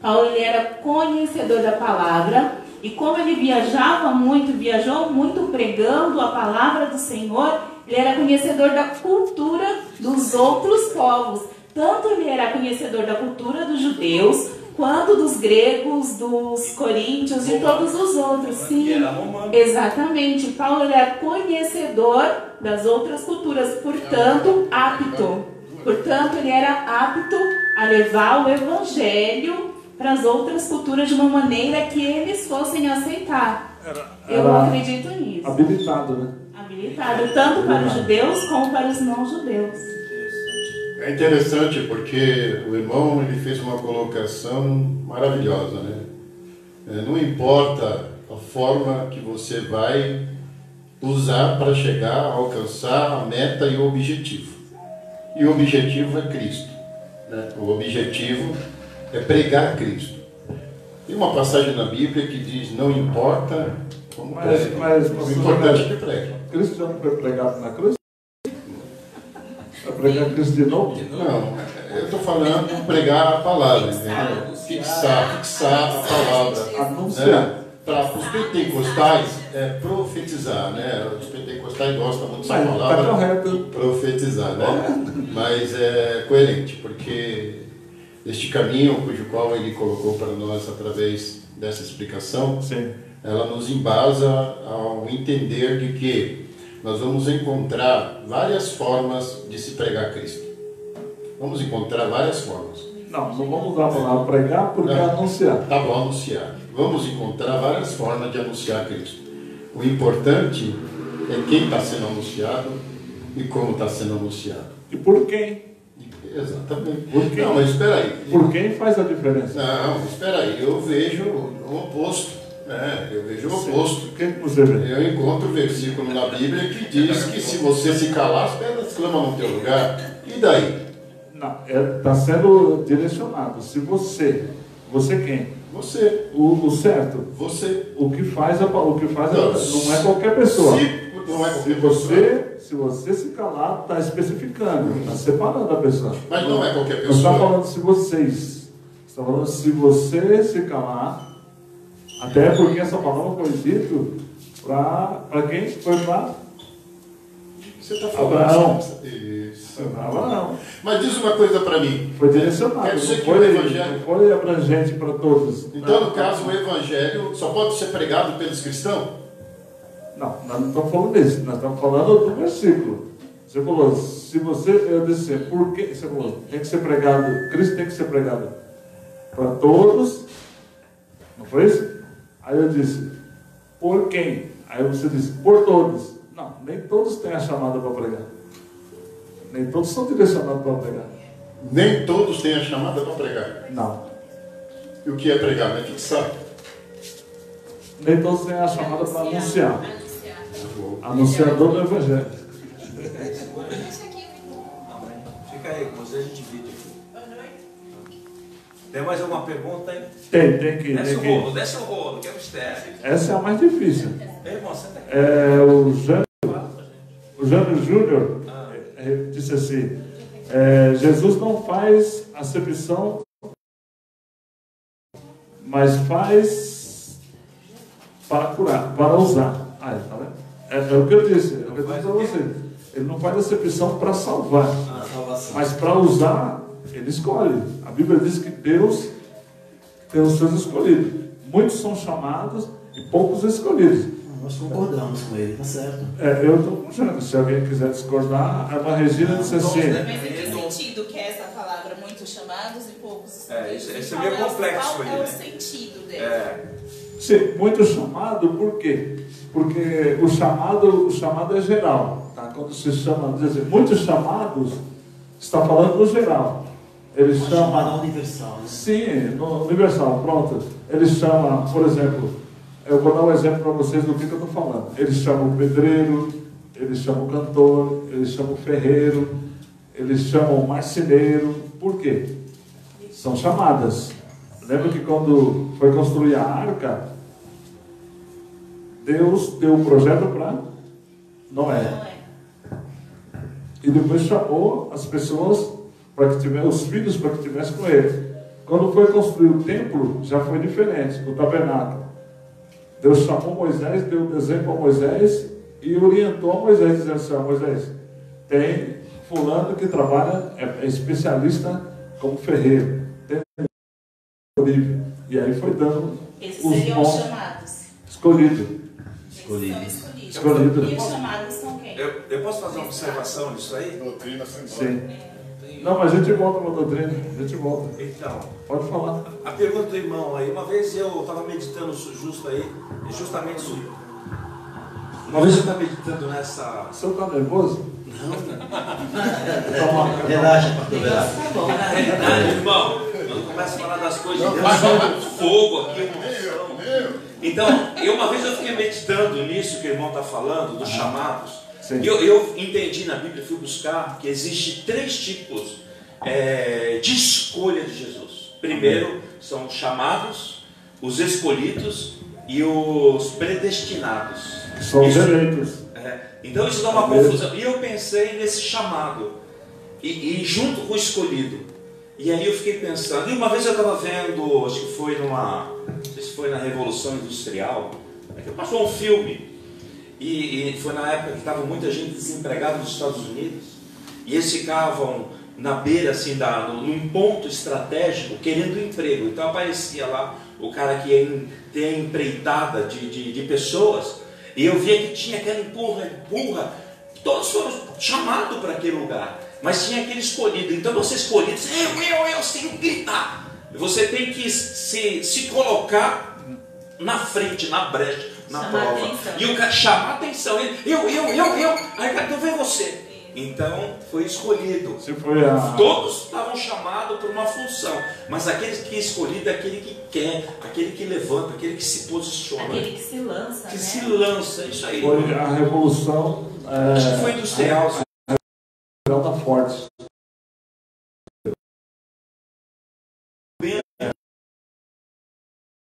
Paulo ele era conhecedor da palavra. E como ele viajou muito pregando a palavra do Senhor, ele era conhecedor da cultura dos outros povos. Tanto ele era conhecedor da cultura dos judeus, quanto dos gregos, dos coríntios e todos os outros. Sim, exatamente. Paulo ele era conhecedor das outras culturas, portanto, apto. Portanto, ele era apto a levar o evangelho para as outras culturas de uma maneira que eles fossem aceitar. Eu acredito nisso. Habilitado, né? Habilitado, tanto para os judeus como para os não-judeus. É interessante porque o irmão ele fez uma colocação maravilhosa, né? Não importa a forma que você vai usar para chegar a alcançar a meta e o objetivo. E o objetivo é Cristo, né? O objetivo é pregar Cristo. Tem uma passagem na Bíblia que diz: não importa como prega, o importante é que pregue. Cristo já não foi pregado na cruz? Vai pregar Cristo de novo? Não, eu estou falando pregar a palavra, né? Fixar a palavra. Anunciar. Para os pentecostais, profetizar, né? Os pentecostais gostam muito dessa palavra, profetizar, né? Mas é coerente, porque este caminho, cujo qual ele colocou para nós através dessa explicação, sim, ela nos embasa ao entender de que nós vamos encontrar várias formas de se pregar Cristo. Vamos encontrar várias formas. Não vamos usar a palavra pregar porque é anunciar. Tá bom, anunciar. Vamos encontrar várias formas de anunciar Cristo. O importante é quem está sendo anunciado e como está sendo anunciado. E por quem? Exatamente. Por quem? Não, mas espera aí. Por quem faz a diferença? Não, espera aí. Eu vejo o oposto. Eu vejo o oposto. Quem que você vê? Eu encontro um versículo na Bíblia que diz que se você se calar, as pedras clamam no teu lugar. E daí? Não, está sendo direcionado. Se você quem? Você. O certo. Você. O que faz não é qualquer pessoa. Não é qualquer pessoa. Se você se calar, está especificando, está separando a pessoa. Mas não é qualquer pessoa. Não está falando se vocês. Está falando se você se calar. Até porque essa palavra foi dita para quem? Foi para você está falando Abraão. Isso. Abraão. Mas diz uma coisa para mim. Foi direcionado. Quer dizer não que o Evangelho... não foi abrangente para todos. Então, no caso, o Evangelho só pode ser pregado pelos cristãos? Não, nós não estamos falando disso. Nós estamos falando do versículo. Você falou, se você... Eu disse, por que? Você falou, tem que ser pregado... Cristo tem que ser pregado para todos. Não foi isso? Aí eu disse, por quem? Aí você disse, por todos. Não, nem todos têm a chamada para pregar. Nem todos são direcionados para pregar. Nem todos têm a chamada para pregar. Não. E o que é pregar? É fixar. Nem todos têm a chamada para anunciar. Anunciador do Evangelho. Fica aí, com você a gente divide aqui. Tem mais alguma pergunta aí? Tem que. Desce o rolo, que é mistério. Essa é a mais difícil. Ei, irmão, senta aqui. O Jânio Júnior disse assim: Jesus não faz acepção, mas faz para curar, para usar. Tá vendo? É o que eu disse, eu disse para você. Ele não faz acepção para salvar, mas para usar, ele escolhe. A Bíblia diz que Deus tem os seus escolhidos. Muitos são chamados e poucos escolhidos. Nós concordamos com ele, tá certo. Eu estou com o Jânio. Se alguém quiser discordar, a Irmã Regina disse assim. Mas em que sentido que é essa palavra? Muitos chamados e poucos escolhidos? Esse é meio complexo Qual aí, é o né? sentido dela? Sim, muito chamado, por quê? Porque o chamado é geral. Tá? Quando se chama, diz assim, muitos chamados, está falando no geral. Ele chama. Chamada universal, né? Sim, no universal, pronto. Ele chama, por exemplo, eu vou dar um exemplo para vocês do que eu estou falando. Ele chama o pedreiro, ele chama o cantor, ele chama o ferreiro, ele chama o marceneiro. Por quê? São chamadas. Lembra que quando foi construir a arca, Deus deu o projeto para Noé. E depois chamou as pessoas para que tivessem, os filhos para que tivessem com ele. Quando foi construir o templo, já foi diferente, o tabernáculo. Deus chamou Moisés, deu o desenho para Moisés e orientou a Moisés, dizendo assim: Moisés, tem fulano que trabalha, é especialista como ferreiro. Bíblia. E aí foi dando Esses os seriam os bons chamados. escolhidos. Esses são escolhidos. Escolhido. E os chamados são quem? Eu posso fazer uma observação nisso aí? Doutrina sem Sim. Não, mas a gente volta para a doutrina. A gente volta. Então, Pode falar. a pergunta do irmão aí, uma vez eu estava meditando justamente sobre. Uma vez eu estava meditando nessa. O senhor está nervoso? Relaxa, pastor Velasco. Tá bom. Na realidade, irmão, quando começa a falar das coisas de Deus, solta fogo aqui, emoção. Então, uma vez eu fiquei meditando nisso que o irmão está falando, dos chamados. Sim. E eu entendi na Bíblia, fui buscar, que existe 3 tipos de escolha de Jesus. Primeiro, são os chamados, os escolhidos e os predestinados. São os eleitos. Então isso dá uma confusão. E eu pensei nesse chamado e junto com o escolhido. E aí eu fiquei pensando. E uma vez eu estava vendo, acho que foi não sei se foi na Revolução Industrial, que passou um filme. E foi na época que estava muita gente desempregada nos Estados Unidos. E eles ficavam na beira, assim, num ponto estratégico, querendo emprego. Então aparecia lá o cara que ia ter a empreitada de pessoas. E eu via que tinha aquela empurra. Todos foram chamados para aquele lugar. Mas tinha aquele escolhido. Então você escolhido, eu sem gritar. Você tem que se colocar na frente, na brecha, na Chamar prova. atenção. E o cara chamar a atenção. Ele, eu. Aí o cara, então vem você. Então foi escolhido. Se foi Todos estavam chamados por uma função, mas aquele que é escolhido é aquele que quer, aquele que levanta, aquele que se posiciona, Aquele que se lança, que né? se lança. Isso aí. foi a revolução. Acho que foi industrial. Da Ford.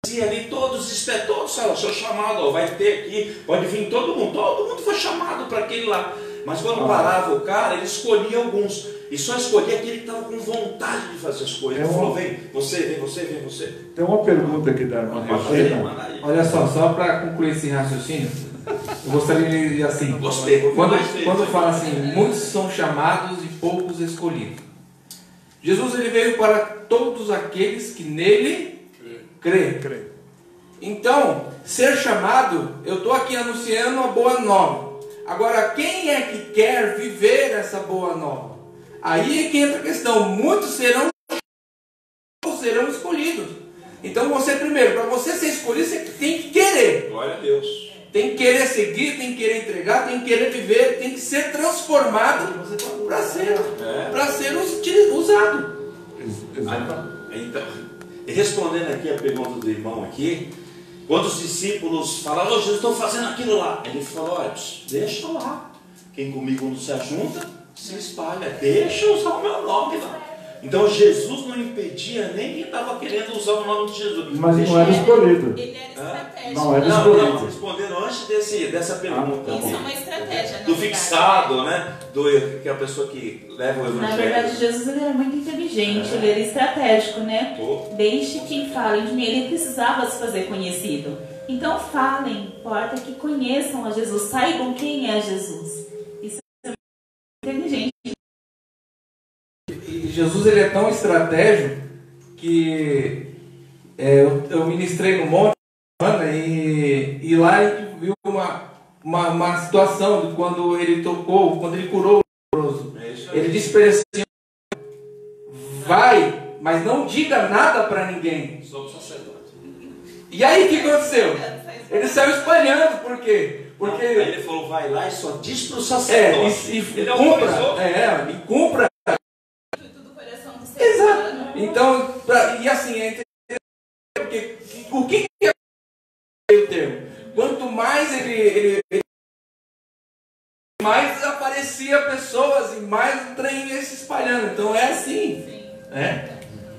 E ali todos o seu chamado, ó, vai ter aqui, pode vir todo mundo foi chamado para aquele lá. Mas quando parava o cara, ele escolhia alguns. E só escolhia aquele que estava com vontade de fazer as coisas. Ele falou, vem você. Tem uma pergunta aqui da irmã Regina. Olha só para concluir esse raciocínio, eu gostaria de assim, Gostei. quando fala assim, muitos são chamados e poucos escolhidos. Jesus ele veio para todos aqueles que nele creem. Então, ser chamado, eu estou aqui anunciando uma boa nova. Agora, quem é que quer viver essa boa nova? Aí é que entra a questão. Muitos serão escolhidos. Então, você primeiro, para você ser escolhido, você tem que querer. Glória a Deus. Tem que querer seguir, tem que querer entregar, tem que querer viver, tem que ser transformado para ser usado. Então, respondendo aqui a pergunta do irmão aqui, quando os discípulos falaram, Jesus, estou fazendo aquilo lá. Ele falou, olha, deixa lá. Quem comigo não se ajunta, se espalha. Deixa eu usar o meu nome lá. Então Jesus não impedia nem quem estava querendo usar o nome de Jesus. Mas não era escolhido. Ele era estratégico. Não era Não, escolhido. respondendo antes dessa pergunta. Isso é uma estratégia, Do na fixado, né? Que é a pessoa que leva o evangelho. Na verdade, Jesus ele era muito inteligente, ele era estratégico, né? Deixe que falem de mim. Ele precisava se fazer conhecido. Então falem, importa que conheçam a Jesus, saibam quem é Jesus. Isso é muito inteligente. E Jesus ele é tão estratégico que eu ministrei no monte e lá a gente viu uma situação de quando ele curou o leproso. Ele disse para ele assim, vai, mas não diga nada para ninguém. Somos sacerdotes. E aí o que aconteceu? Ele saiu espalhando, por quê? Porque Aí ele falou, vai lá e só diz para o sacerdote. ele cumpra. do coração do ser Exato. humano. Então, e assim, é interessante, porque o que é o termo? Quanto mais ele mais aparecia pessoas e mais o trem ia se espalhando. Então é assim.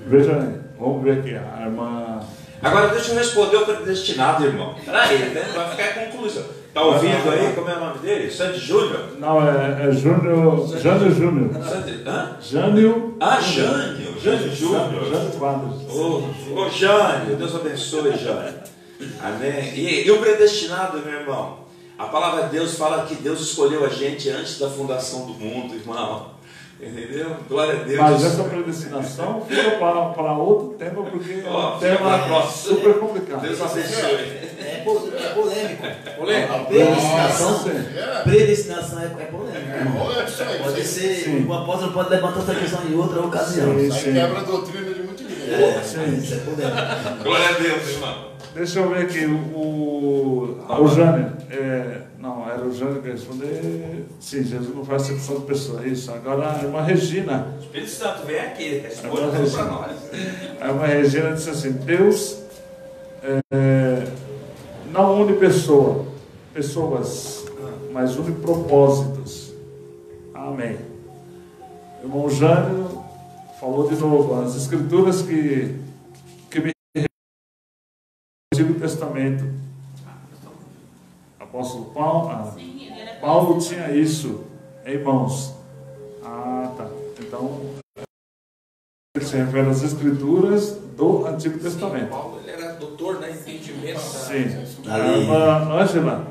Veja aí, vamos ver aqui. A irmã. Agora deixa eu responder o predestinado, irmão. Peraí, vai ficar a conclusão. Está ouvindo aí? Como é o nome dele? Sandy Júnior? Não, é Júnior. Jânio Júnior. Hã? Jânio. Jânio Júnior. Jânio Quadros. Ô Jânio, Deus abençoe, Jânio. Amém. E o predestinado, meu irmão? A palavra de Deus fala que Deus escolheu a gente antes da fundação do mundo, irmão. Entendeu? Glória a Deus. Mas essa predestinação fica para outro tema, porque é um tema super complicado. Deus abençoe. É polêmico. Polêmico. A predestinação é polêmica, irmão. Pode ser, Sim. o apóstolo pode levantar essa questão em outra ocasião. Sim, Aí sim. quebra a doutrina de muita gente. Isso é polêmico. Glória a Deus, irmão. Deixa eu ver aqui, o Jânio, não, era o Jânio que ia responder. Sim, Jesus não faz acepção de pessoa, isso. Agora a irmã Regina. Espírito Santo, vem aqui, responde tudo para nós. A irmã Regina disse assim: Deus não une pessoas, mas une propósitos. Amém. O irmão Jânio falou de novo, as escrituras que me Antigo Testamento, apóstolo Paulo tinha isso em mãos. Ah, tá. Então, ele se refere às escrituras do Antigo Testamento. Paulo, ele era doutor, né? Entendimento. Sim. A irmã Ângela,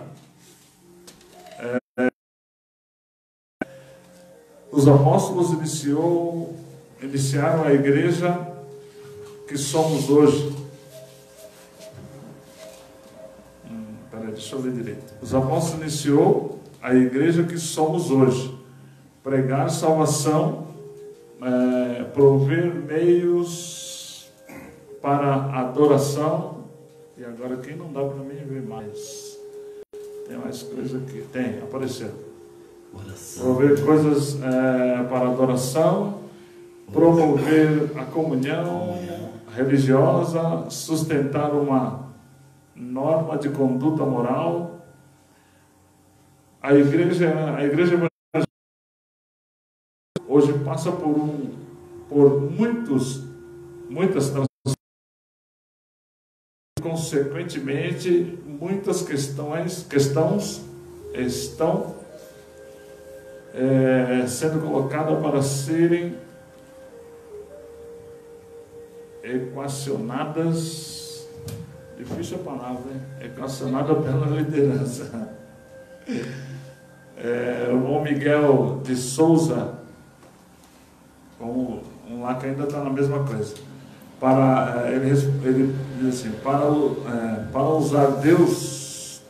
os apóstolos iniciaram a igreja que somos hoje. Deixa eu ver direito. Os apóstolos iniciou a igreja que somos hoje. Pregar salvação, prover meios para adoração. E agora aqui não dá para mim ver mais. Tem mais coisa aqui. Tem, apareceu. Prover coisas para adoração, promover a comunhão religiosa, sustentar uma norma de conduta moral. A igreja hoje passa por muitas transformações. Consequentemente, muitas questões estão sendo colocadas para serem equacionadas. Difícil a palavra, né? Equacionada pela liderança. O irmão Miguel de Souza, um lá que ainda está na mesma coisa. Ele diz assim: para usar Deus,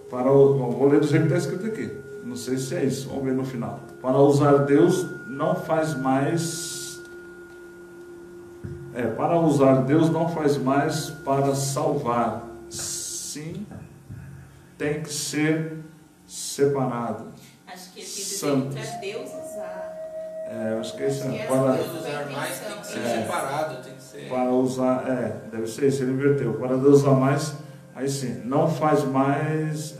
vou ler do jeito que está escrito aqui. Não sei se é isso, vamos ver no final. Para usar Deus não faz mais. Para usar Deus não faz mais para salvar. Sim, tem que ser separado. Acho que esse Santos. é Deus usar. Eu acho que esse é Para para Deus usar mais, tem que ser separado, tem que ser. Para usar, deve ser isso, ele inverteu. Para Deus usar mais, aí sim, não faz mais,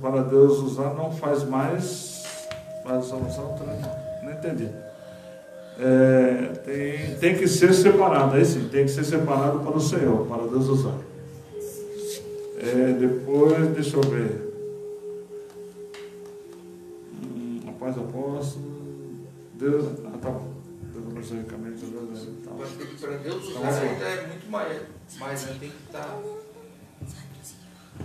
para Deus usar não faz mais, para a salvação, não entendi. Tem que ser separado, aí sim, tem que ser separado para o Senhor, para Deus usar. Depois, deixa eu ver. Após apóstolo, Deus. Tá bom. Deus abençoe o caminho de Deus. Para Deus usar ainda é muito mais, mas tem que estar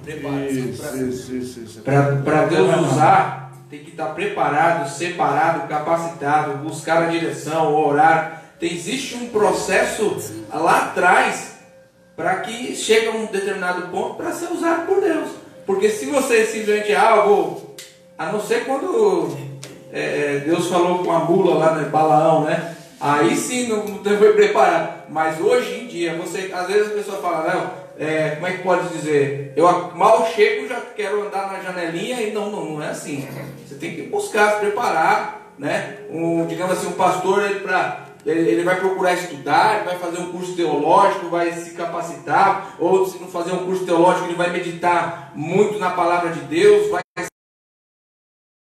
preparado. Isso. Para Deus usar, tem que estar preparado, separado, capacitado, buscar a direção, orar. Existe um processo lá atrás para que chegue a um determinado ponto para ser usado por Deus. Porque se você simplesmente algo, a não ser quando Deus falou com a mula lá no Balaão, né? Aí sim não foi preparado. Mas hoje em dia, às vezes a pessoa fala, não, como é que pode dizer? Eu mal chego, já quero andar na janelinha, e não é assim. Você tem que buscar, se preparar, né? Digamos assim, um pastor, ele vai procurar estudar, ele vai fazer um curso teológico, vai se capacitar, ou se não fazer um curso teológico, ele vai meditar muito na palavra de Deus, vai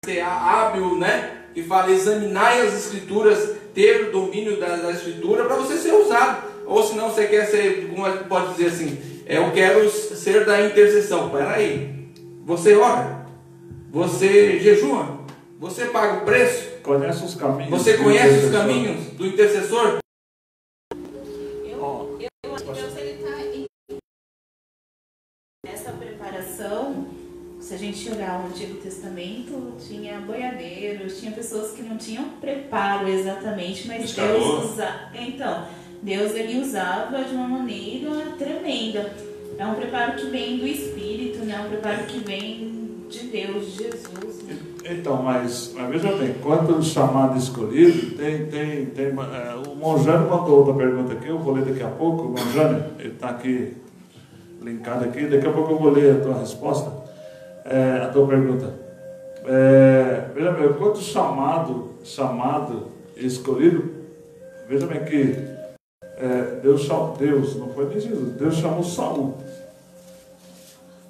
ser hábil, né? Que fala, examinar as escrituras, ter o domínio da escritura para você ser usado. Ou se não, você quer ser, como pode dizer assim, eu quero ser da intercessão. Peraí, você ora, você jejua, você paga o preço, conhece os caminhos. Você conhece os caminhos do intercessor? Eu acho que Deus está nessa preparação se a gente olhar o Antigo Testamento, tinha boiadeiros, tinha pessoas que não tinham preparo exatamente, mas Deus ele usava de uma maneira tremenda. É um preparo que vem do Espírito, né? Um preparo que vem de Deus, de Jesus. Então, mas veja bem, quanto ao chamado escolhido, o Monjane mandou outra pergunta aqui, eu vou ler daqui a pouco. O Monjane, ele está aqui linkado aqui, daqui a pouco eu vou ler a tua resposta, a tua pergunta. Veja bem, quanto chamado escolhido, veja bem que Deus, não foi nem Jesus, Deus chamou Saul.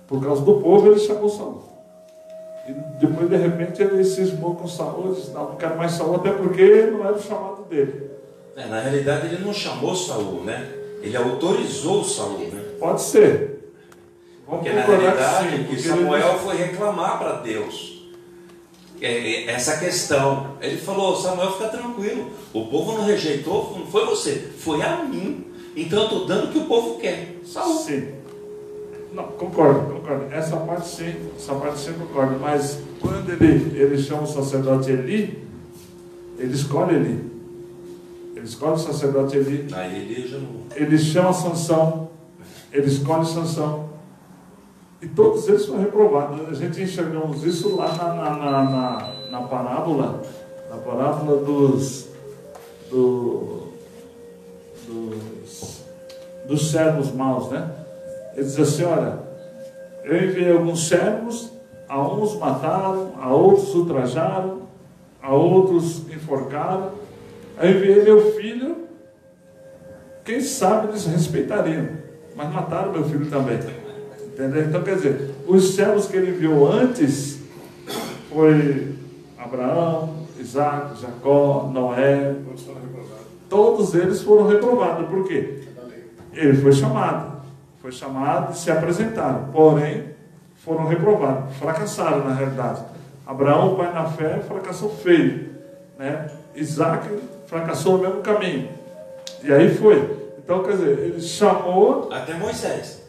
Por causa do povo, ele chamou Saul. E depois, de repente, ele cismou com Saul e disse: não quero mais Saul, até porque não era o chamado dele. Na realidade, ele não chamou Saul, né? Ele autorizou Saul, né? Pode ser. Porque na realidade, que Samuel foi reclamar para Deus essa questão. Ele falou: Samuel, fica tranquilo, o povo não rejeitou, não foi você, foi a mim. Então eu estou dando o que o povo quer. Saul. Sim. Não, concordo. Essa parte sim concordo. Mas quando ele chama o sacerdote Eli, ele escolhe Eli. Ele escolhe o sacerdote Eli. Aí ele já não... Ele chama Sansão. Ele escolhe Sansão. E todos eles foram reprovados. A gente enxergamos isso lá na parábola. Na parábola dos servos maus, né? Ele diz assim: olha, eu enviei alguns servos, a uns mataram, a outros ultrajaram, a outros enforcaram. Aí eu enviei meu filho, quem sabe eles respeitariam, mas mataram meu filho também. Entendeu? Então, quer dizer, os servos que ele enviou antes foi Abraão, Isaac, Jacó, Noé. Todos eles foram reprovados. Por quê? Ele foi chamado e se apresentaram, porém foram reprovados, fracassaram na realidade. Abraão, pai na fé, fracassou feio, né? Isaac fracassou no mesmo caminho, e aí foi. Então, quer dizer, ele chamou até Moisés,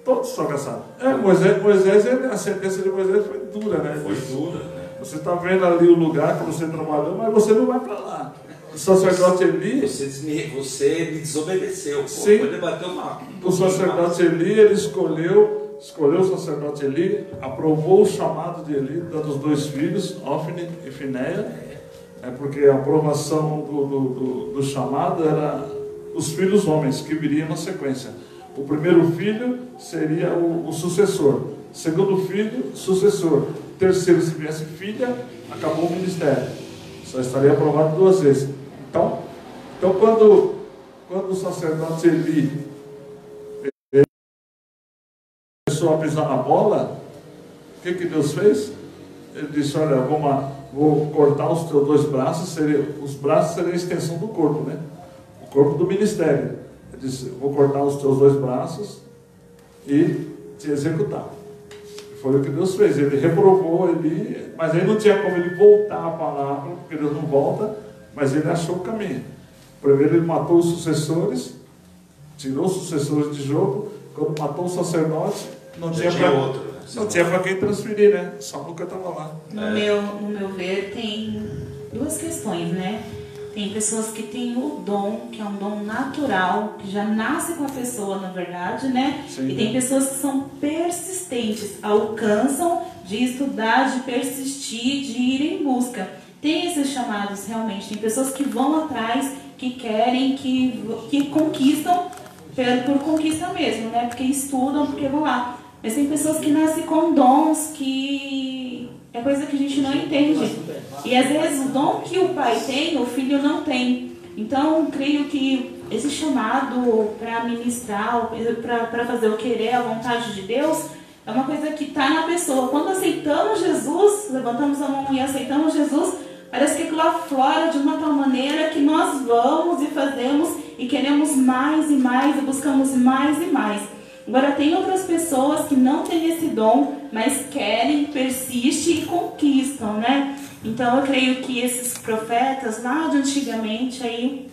todos fracassaram. Moisés, a sentença de Moisés foi dura, né? Foi dura, né? Você está vendo ali o lugar que você trabalhou, mas você não vai para lá. O sacerdote Eli... Você me desobedeceu. Sim. Pode bater uma... O sacerdote Eli, ele escolheu o sacerdote Eli, aprovou o chamado de Eli, dando os 2 filhos, Ofni e Finéia, porque a aprovação do chamado era os filhos homens, que viriam na sequência. O primeiro filho seria o sucessor, o segundo filho, sucessor, o terceiro, se viesse filha, acabou o ministério, só estaria aprovado 2 vezes. Então quando o sacerdote Eli começou a pisar na bola, o que Deus fez? Ele disse: olha, vou cortar os teus 2 braços, os braços seriam a extensão do corpo, né? O corpo do ministério. Ele disse: vou cortar os teus 2 braços e te executar. Foi o que Deus fez. Ele reprovou Eli, mas aí não tinha como ele voltar a palavra, porque Deus não volta, mas ele achou o caminho. Primeiro ele matou os sucessores, tirou os sucessores de jogo. Quando matou o sacerdote, não tinha para quem transferir, né? Só nunca estava lá. No meu ver, tem 2 questões, né? Tem pessoas que têm o dom, que é um dom natural, que já nasce com a pessoa, na verdade, né? Sim. E tem pessoas que são persistentes, alcançam de estudar, de persistir, de ir em busca. Tem esses chamados realmente, tem pessoas que vão atrás, que querem, que conquistam por conquista mesmo, né? Porque estudam, porque vão lá. Mas tem pessoas que nascem com dons que é coisa que a gente não entende. E às vezes o dom que o pai tem, o filho não tem. Então, creio que esse chamado para ministrar, para fazer o querer, a vontade de Deus, é uma coisa que está na pessoa. Quando aceitamos Jesus, levantamos a mão e aceitamos Jesus, parece que aquilo aflora de uma tal maneira que nós vamos e fazemos e queremos mais e mais e buscamos mais e mais. Agora, tem outras pessoas que não têm esse dom, mas querem, persistem e conquistam, né? Então, eu creio que esses profetas lá de antigamente aí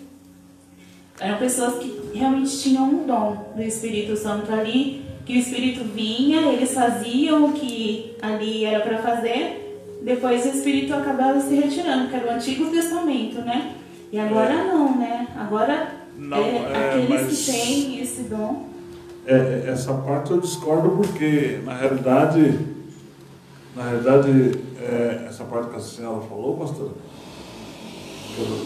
eram pessoas que realmente tinham um dom do Espírito Santo ali que o Espírito vinha, eles faziam o que ali era para fazer, depois o Espírito acabava se retirando, que era o Antigo Testamento, né? E agora não, né? Agora aqueles que têm esse dom. Essa parte eu discordo porque, na realidade, essa parte que a senhora falou, pastor,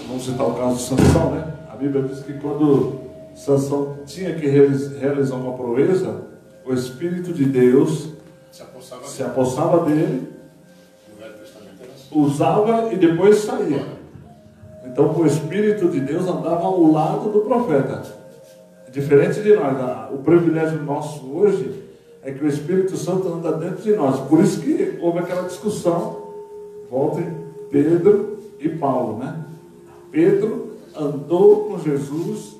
vamos citar o caso de Sansão, né? A Bíblia diz que quando Sansão tinha que realizar uma proeza, o Espírito de Deus se apossava dele, usava e depois saía. Então o Espírito de Deus andava ao lado do profeta. Diferente de nós, o privilégio nosso hoje é que o Espírito Santo anda dentro de nós. Por isso que houve aquela discussão, volta em Pedro e Paulo, né? Pedro andou com Jesus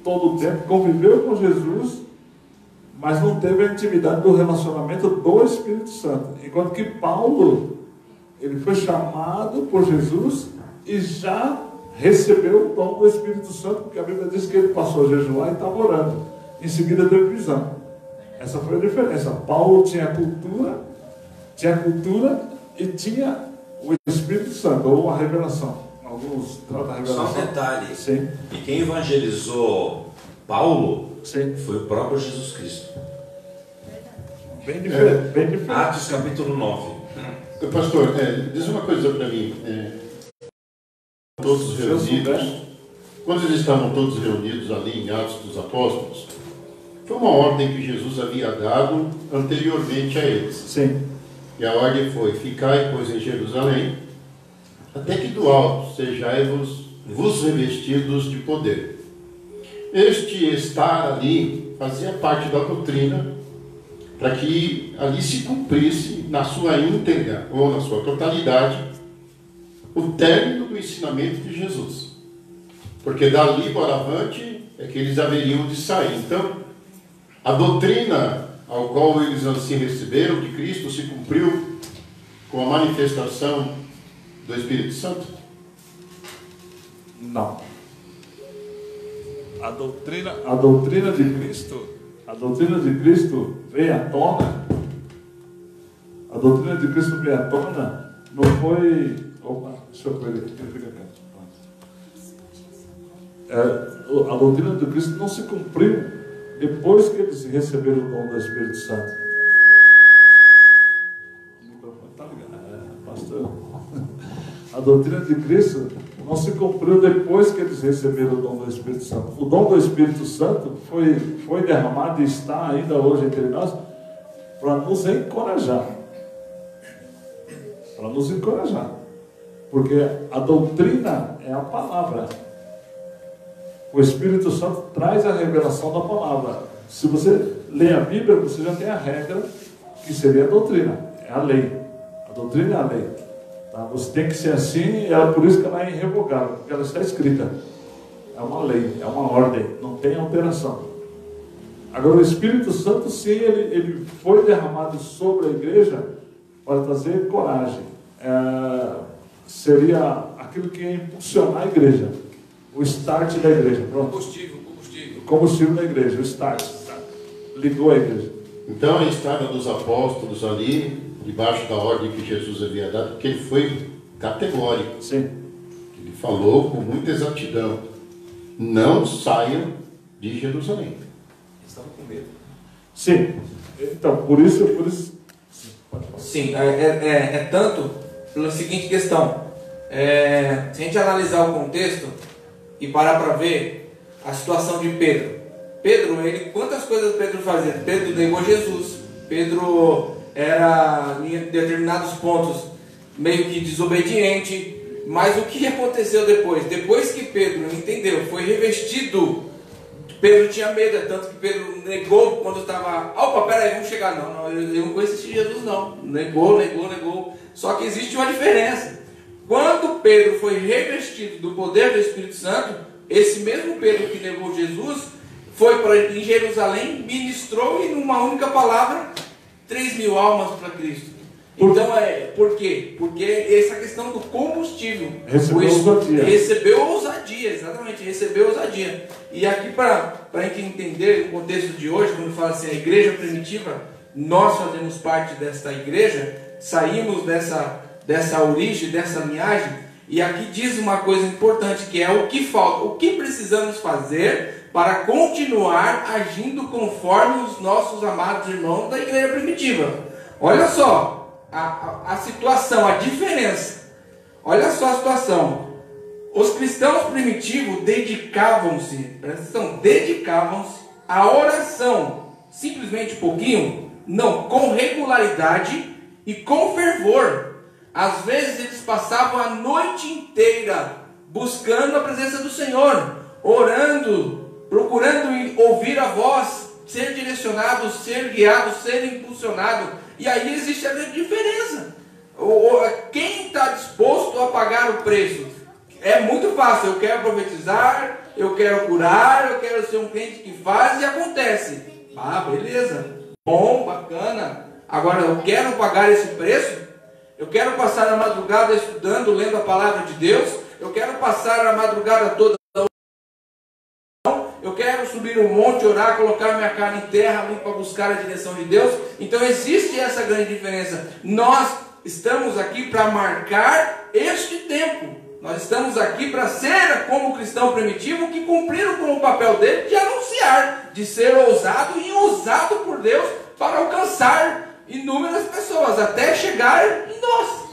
todo o tempo, conviveu com Jesus, mas não teve a intimidade do relacionamento do Espírito Santo. Enquanto que Paulo, ele foi chamado por Jesus e já recebeu o dom do Espírito Santo, porque a Bíblia diz que ele passou a jejuar e estava orando. Em seguida deu prisão. Essa foi a diferença. Paulo tinha cultura e tinha o Espírito Santo, ou a revelação. Alguns tratam a revelação. Só um detalhe. Sim. E quem evangelizou Paulo Sim. foi o próprio Jesus Cristo. Bem diferente. Atos capítulo 9. Pastor, diz uma coisa para mim. Todos reunidos, quando eles estavam todos reunidos ali em Atos dos Apóstolos, foi uma ordem que Jesus havia dado anteriormente a eles. Sim. E a ordem foi: ficai, pois, em Jerusalém, até que do alto sejais-vos revestidos de poder. Este estar ali fazia parte da doutrina, para que ali se cumprisse na sua íntegra, ou na sua totalidade, o término do ensinamento de Jesus. Porque dali para avante é que eles haveriam de sair. Então, a doutrina ao qual eles assim receberam de Cristo se cumpriu com a manifestação do Espírito Santo? Não. A doutrina de Cristo veio à tona. A doutrina de Cristo veio à tona, não foi... Opa, deixa eu ver aqui, ele fica quieto. A doutrina de Cristo não se cumpriu depois que eles receberam o dom do Espírito Santo. O microfone está ligado, pastor. A doutrina de Cristo não se cumpriu depois que eles receberam o dom do Espírito Santo. O dom do Espírito Santo foi derramado e está ainda hoje entre nós para nos encorajar. Para nos encorajar. Porque a doutrina é a palavra. O Espírito Santo traz a revelação da palavra. Se você lê a Bíblia, você já tem a regra que seria a doutrina. É a lei. A doutrina é a lei. Tá? Você tem que ser assim, e por isso que ela é irrevogável, porque ela está escrita. É uma lei, é uma ordem, não tem alteração. Agora o Espírito Santo, sim, ele foi derramado sobre a igreja para trazer coragem. Seria aquilo que ia impulsionar a igreja. O start da igreja. Pronto. O combustível da igreja, o start. Ligou a igreja. Então a estrada dos apóstolos ali, debaixo da ordem que Jesus havia dado, porque ele foi categórico. Sim. Ele falou com muita exatidão: não saiam de Jerusalém. Eles estavam com medo. Sim. Então, por isso. Sim, tanto pela seguinte questão. Se a gente analisar o contexto e parar para ver a situação de Pedro. Quantas coisas Pedro fazia? Pedro negou Jesus. Pedro era, em determinados pontos, meio que desobediente. Mas o que aconteceu depois? Depois que Pedro entendeu, foi revestido, Pedro tinha medo, tanto que Pedro negou quando estava... Opa, peraí, vamos chegar. Não, eu não conheci Jesus, não. Negou. Só que existe uma diferença. Quando Pedro foi revestido do poder do Espírito Santo, esse mesmo Pedro que negou Jesus, foi em Jerusalém, ministrou e numa única palavra, 3.000 almas para Cristo. Então, por quê? Porque essa questão do combustível. Recebeu ousadia. Recebeu ousadia, exatamente, recebeu ousadia. E aqui, para a gente entender o contexto de hoje, quando fala assim, a igreja primitiva, nós fazemos parte desta igreja, saímos dessa origem, dessa linhagem, e aqui diz uma coisa importante, que é o que falta, o que precisamos fazer para continuar agindo conforme os nossos amados irmãos da igreja primitiva. Olha só a situação, a diferença. Olha só a situação. Os cristãos primitivos dedicavam-se à oração, simplesmente pouquinho, não, com regularidade e com fervor. Às vezes eles passavam a noite inteira buscando a presença do Senhor, orando, procurando ouvir a voz, ser direcionado, ser guiado, ser impulsionado. E aí existe a grande diferença. Quem está disposto a pagar o preço? É muito fácil. Eu quero profetizar, eu quero curar, eu quero ser um crente que faz, e acontece. Ah, beleza, bom, bacana. Agora, eu quero pagar esse preço? Eu quero passar a madrugada estudando, lendo a palavra de Deus? Eu quero passar a madrugada toda, eu quero subir um monte, orar, colocar minha cara em terra para buscar a direção de Deus? Então existe essa grande diferença. Nós estamos aqui para marcar este tempo. Nós estamos aqui para ser como o cristão primitivo, que cumpriram com o papel dele de anunciar, de ser ousado e usado por Deus para alcançar inúmeras pessoas, até chegar em nós.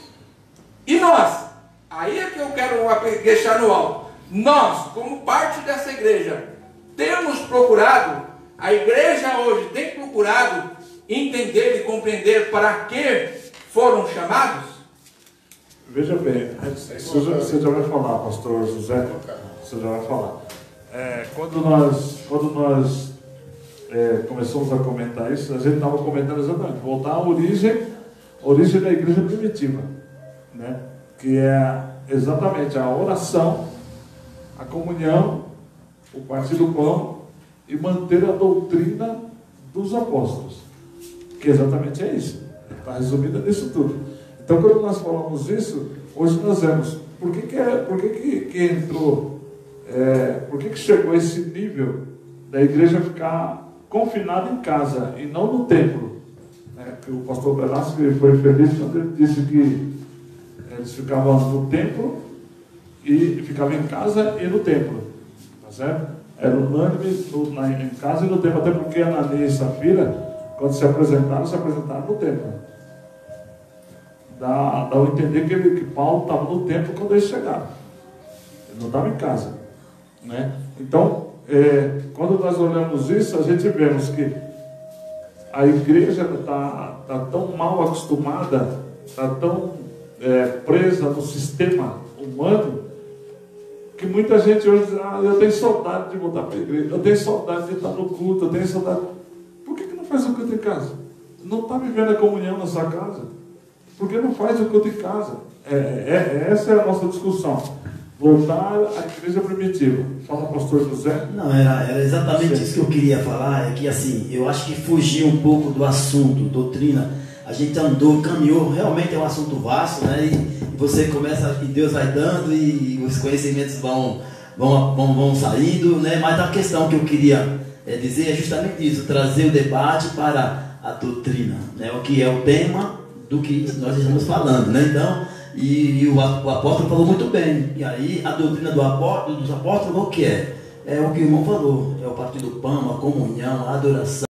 E nós? Aí é que eu quero deixar no alto. Nós, como parte dessa igreja, temos procurado, a igreja hoje tem procurado entender e compreender para que foram chamados? Veja bem, você já vai falar, pastor José, você já vai falar. Quando nós começamos a comentar isso, a gente estava comentando exatamente, voltar à origem da igreja primitiva, né? Que é exatamente a oração, a comunhão, o partir do pão e manter a doutrina dos apóstolos, que exatamente é isso, está resumida nisso tudo. Então, quando nós falamos isso, hoje nós vemos por que entrou, por que chegou esse nível da igreja ficar confinada em casa e não no templo, né? Que o pastor Belasco foi feliz quando ele disse que eles ficavam no templo e ficavam em casa e no templo, tá certo? Era unânime em casa e no templo, até porque Ananias e Safira, quando se apresentaram no templo. Dá a entender que Paulo estava no templo quando eles chegaram. Ele não estava em casa, né? Então, quando nós olhamos isso, a gente vemos que a igreja está tão mal acostumada, está tão presa no sistema humano, que muita gente hoje diz, eu tenho saudade de voltar para a igreja, eu tenho saudade de estar no culto, eu tenho saudade. Por que não faz o culto em casa? Não está vivendo a comunhão na sua casa? Por que não faz o culto em casa? Essa é a nossa discussão. Voltar à igreja primitiva. Fala, pastor José. Não, era exatamente isso que eu queria falar. É que assim, eu acho que fugiu um pouco do assunto, doutrina. A gente caminhou, realmente é um assunto vasto, né? E você começa, e Deus vai dando, e os conhecimentos vão saindo, né? Mas a questão que eu queria dizer é justamente isso, trazer o debate para a doutrina, né? O que é o tema do que nós estamos falando, né? Então, e o apóstolo falou muito bem. E aí a doutrina dos apóstolos, o que é? É o que o irmão falou, é o partir do pão, a comunhão, a adoração.